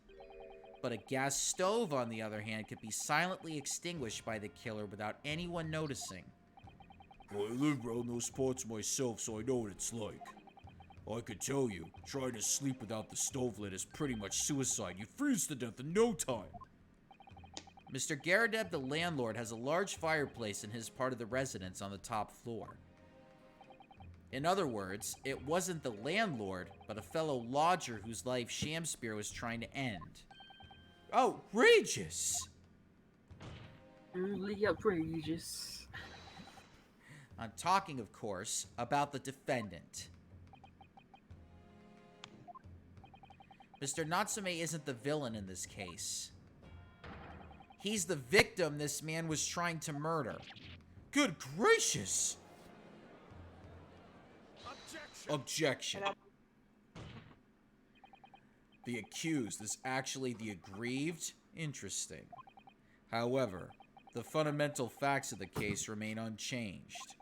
But a gas stove, on the other hand, could be silently extinguished by the killer without anyone noticing. I live around those parts myself, so I know what it's like. I could tell you, trying to sleep without the stove lit is pretty much suicide. You freeze to death in no time. Mr. Garadeb, the landlord, has a large fireplace in his part of the residence on the top floor. In other words, it wasn't the landlord, but a fellow lodger whose life Shamspear was trying to end. Outrageous! Truly outrageous. I'm talking, of course, about the defendant. Mr. Natsume isn't the villain in this case. He's the victim this man was trying to murder. Good gracious! Objection. The accused is actually the aggrieved? Interesting. However, the fundamental facts of the case remain unchanged.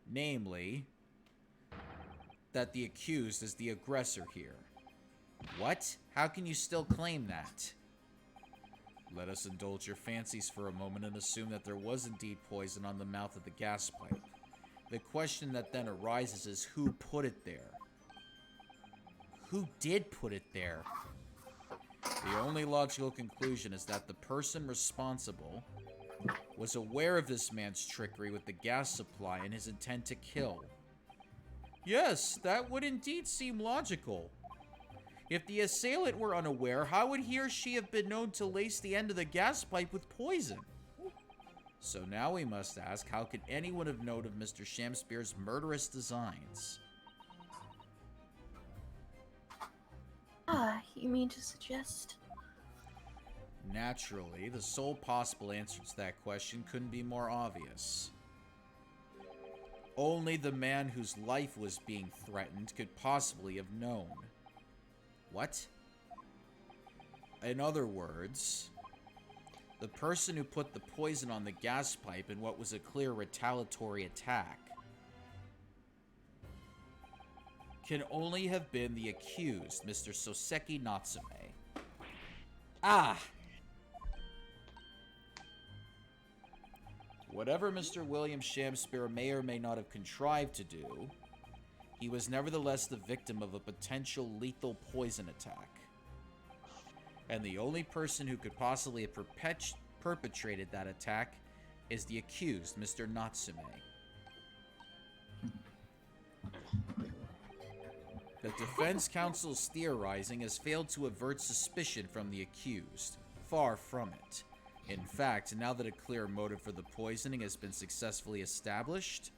Namely, that the accused is the aggressor here. What? How can you still claim that? Let us indulge your fancies for a moment and assume that there was indeed poison on the mouth of the gas pipe. The question that then arises is who put it there? Who did put it there? The only logical conclusion is that the person responsible was aware of this man's trickery with the gas supply and his intent to kill. Yes, that would indeed seem logical. If the assailant were unaware, how would he or she have been known to lace the end of the gas pipe with poison? So now we must ask, how could anyone have known of Mr. Shamspear's murderous designs? You mean to suggest? Naturally, the sole possible answer to that question couldn't be more obvious. Only the man whose life was being threatened could possibly have known. What? In other words, the person who put the poison on the gas pipe in what was a clear retaliatory attack can only have been the accused, Mr. Soseki Natsume. Ah! Whatever Mr. William Shamspear may or may not have contrived to do, he was nevertheless the victim of a potential lethal poison attack. And the only person who could possibly have perpetrated that attack is the accused, Mr. Natsume. The defense counsel's theorizing has failed to avert suspicion from the accused. Far from it. In fact, now that a clear motive for the poisoning has been successfully established,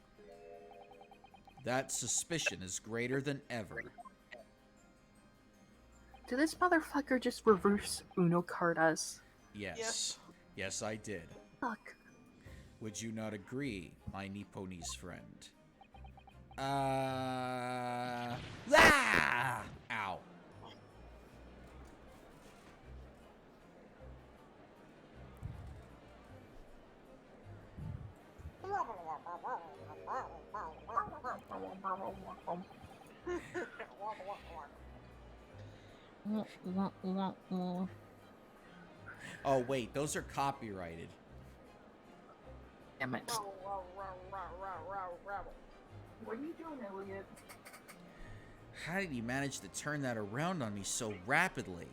that suspicion is greater than ever. Did this motherfucker just reverse Uno card us? Yes. Yes, I did. Fuck. Would you not agree, my Nipponese friend? Ah! Ow. Oh, wait, those are copyrighted. Damn it. What are you doing, Elliot? How did he manage to turn that around on me so rapidly?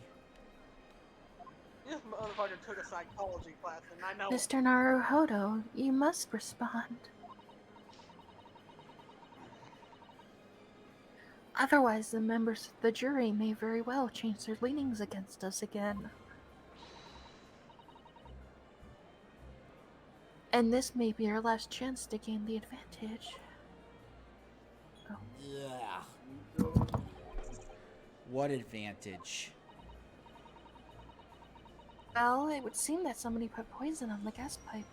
This motherfucker took a psychology class, and I know it. Mr. Naruhodo, you must respond. Otherwise, the members of the jury may very well change their leanings against us again. And this may be our last chance to gain the advantage. What advantage? Well, it would seem that somebody put poison on the gas pipe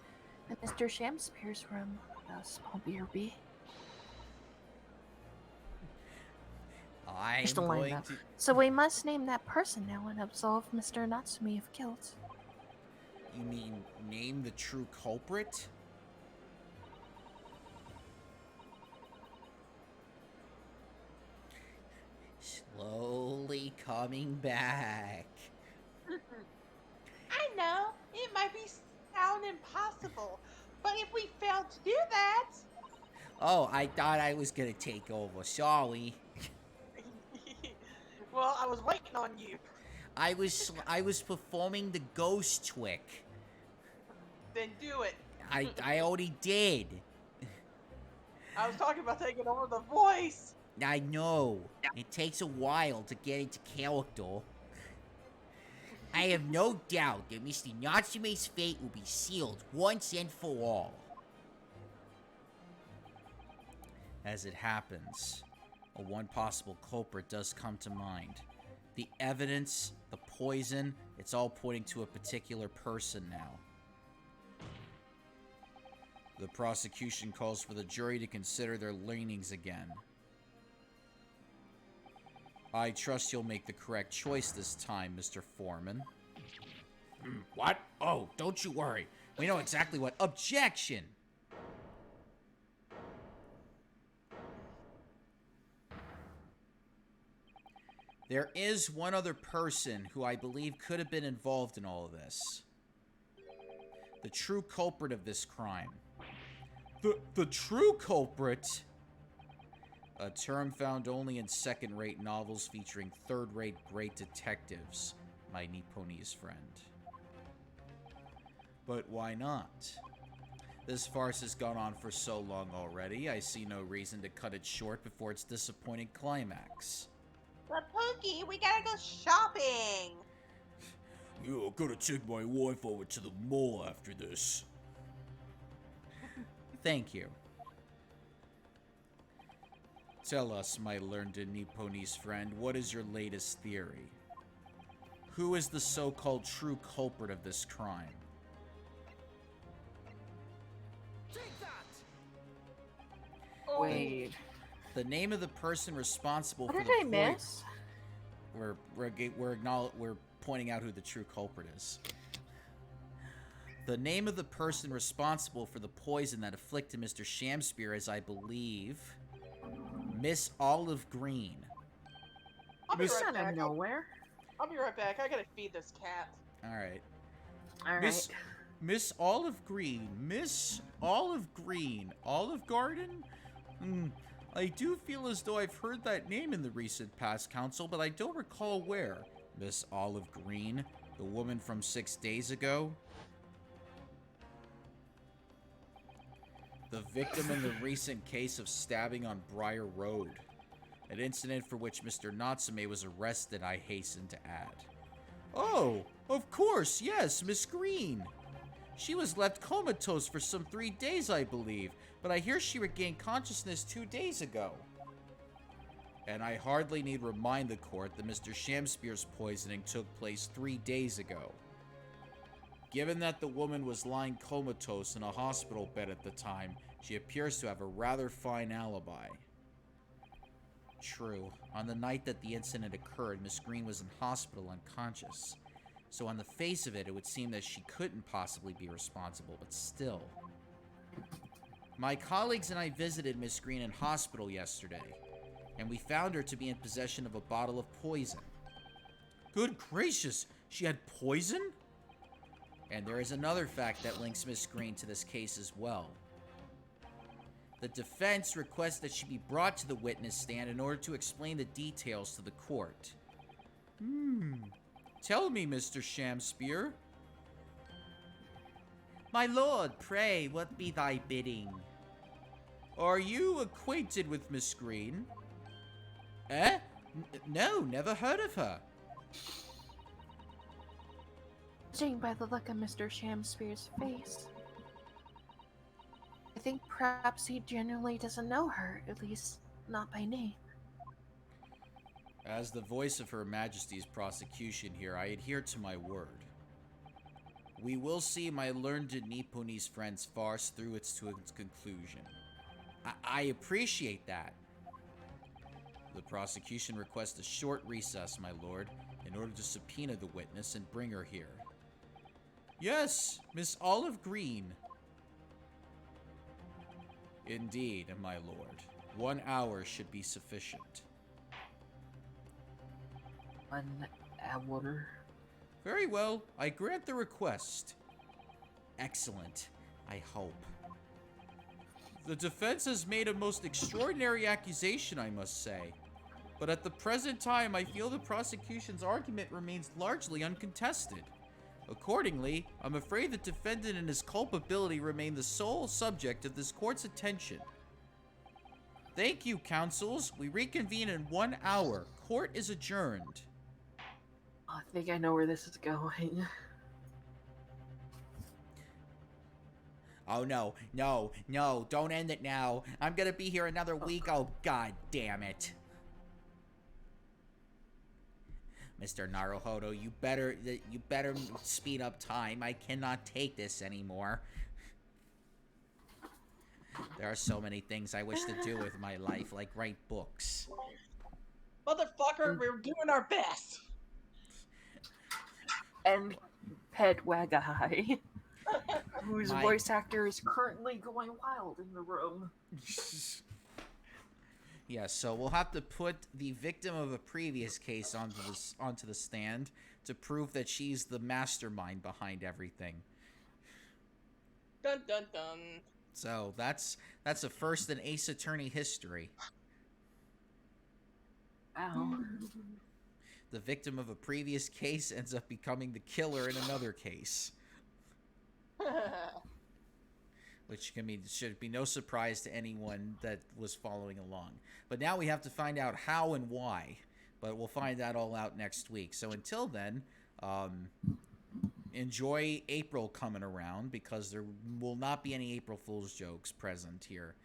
in Mr. Shamspeare's room. Small BRB. I'm Just a line going up. to... So we must name that person now and absolve Mr. Natsume of guilt. You mean name the true culprit? Slowly coming back. I know it might be sound impossible, but if we fail to do that, Oh, I thought I was gonna take over. Sorry. well, I was waiting on you. I was performing the ghost trick. Then do it. I already did. I was talking about taking over the voice. I know. It takes a while to get into character. I have no doubt that Mr. Natsume's fate will be sealed once and for all. As it happens, one possible culprit does come to mind. The evidence, the poison, it's all pointing to a particular person now. The prosecution calls for the jury to consider their leanings again. I trust you'll make the correct choice this time, Mr. Foreman. What? Oh, don't you worry. We know exactly what. Objection! There is one other person who I believe could have been involved in all of this. The true culprit of this crime. The true culprit? A term found only in second-rate novels featuring third-rate great detectives, my Nipponese friend. But why not? This farce has gone on for so long already, I see no reason to cut it short before its disappointing climax. But Pookie, we gotta go shopping. Yeah, I gotta take my wife over to the mall after this. Thank you. Tell us, my learned Nipponese friend, what is your latest theory? Who is the so-called true culprit of this crime? Take that! Wait. The name of the person responsible What for did the I miss? We're pointing out who the true culprit is. The name of the person responsible for the poison that afflicted Mr. Shamspeare is, I believe, Miss Olive Green. I'll be This right out back. of nowhere. I'll be right back. I gotta feed this cat. All right. Alright. Miss Olive Green. Miss Olive Green. Olive Garden? I do feel as though I've heard that name in the recent past, Counsel, but I don't recall where. Miss Olive Green? The woman from 6 days ago? The victim in the recent case of stabbing on Briar Road. An incident for which Mr. Natsume was arrested, I hasten to add. Oh, of course, yes, Miss Green. She was left comatose for some 3 days, I believe, but I hear she regained consciousness 2 days ago. And I hardly need remind the court that Mr. Shamspeare's poisoning took place 3 days ago. Given that the woman was lying comatose in a hospital bed at the time, she appears to have a rather fine alibi. True, on the night that the incident occurred, Miss Green was in hospital unconscious. So on the face of it, it would seem that she couldn't possibly be responsible, but still. My colleagues and I visited Miss Green in hospital yesterday, and we found her to be in possession of a bottle of poison. Good gracious, she had poison? And there is another fact that links Miss Green to this case as well. The defense requests that she be brought to the witness stand in order to explain the details to the court. Tell me, Mr. Shamspear. My lord, pray, what be thy bidding? Are you acquainted with Miss Green? No, never heard of her. Judging by the look on Mr. Shamspear's face, I think perhaps he genuinely doesn't know her, at least not by name. As the voice of Her Majesty's prosecution here, I adhere to my word. We will see my learned Nipponese friend's farce through to its conclusion. I appreciate that. The prosecution requests a short recess, my lord, in order to subpoena the witness and bring her here. Yes, Miss Olive Green. Indeed, my lord. 1 hour should be sufficient. 1 hour. Very well, I grant the request. Excellent, I hope. The defense has made a most extraordinary accusation, I must say. But at the present time, I feel the prosecution's argument remains largely uncontested. Accordingly, I'm afraid the defendant and his culpability remain the sole subject of this court's attention. Thank you, counsels. We reconvene in 1 hour. Court is adjourned. I think I know where this is going. Oh no, no, no, don't end it now. I'm gonna be here another week. Oh, god damn it. Mr. Naruhodo, you better speed up time. I cannot take this anymore. There are so many things I wish to do with my life, like write books. Motherfucker, we're doing our best. And Pet Wagai, whose My- voice actor is currently going wild in the room. Yeah, so we'll have to put the victim of a previous case onto the stand to prove that she's the mastermind behind everything. Dun dun dun. So that's a first in Ace Attorney history. Ow. The victim of a previous case ends up becoming the killer in another case, which should be no surprise to anyone that was following along. But now we have to find out how and why. But we'll find that all out next week. So until then, enjoy April coming around, because there will not be any April Fool's jokes present here.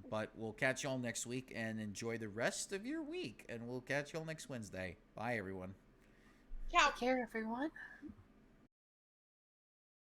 But we'll catch y'all next week, and enjoy the rest of your week. And we'll catch y'all next Wednesday. Bye, everyone. Ciao. Take care, everyone.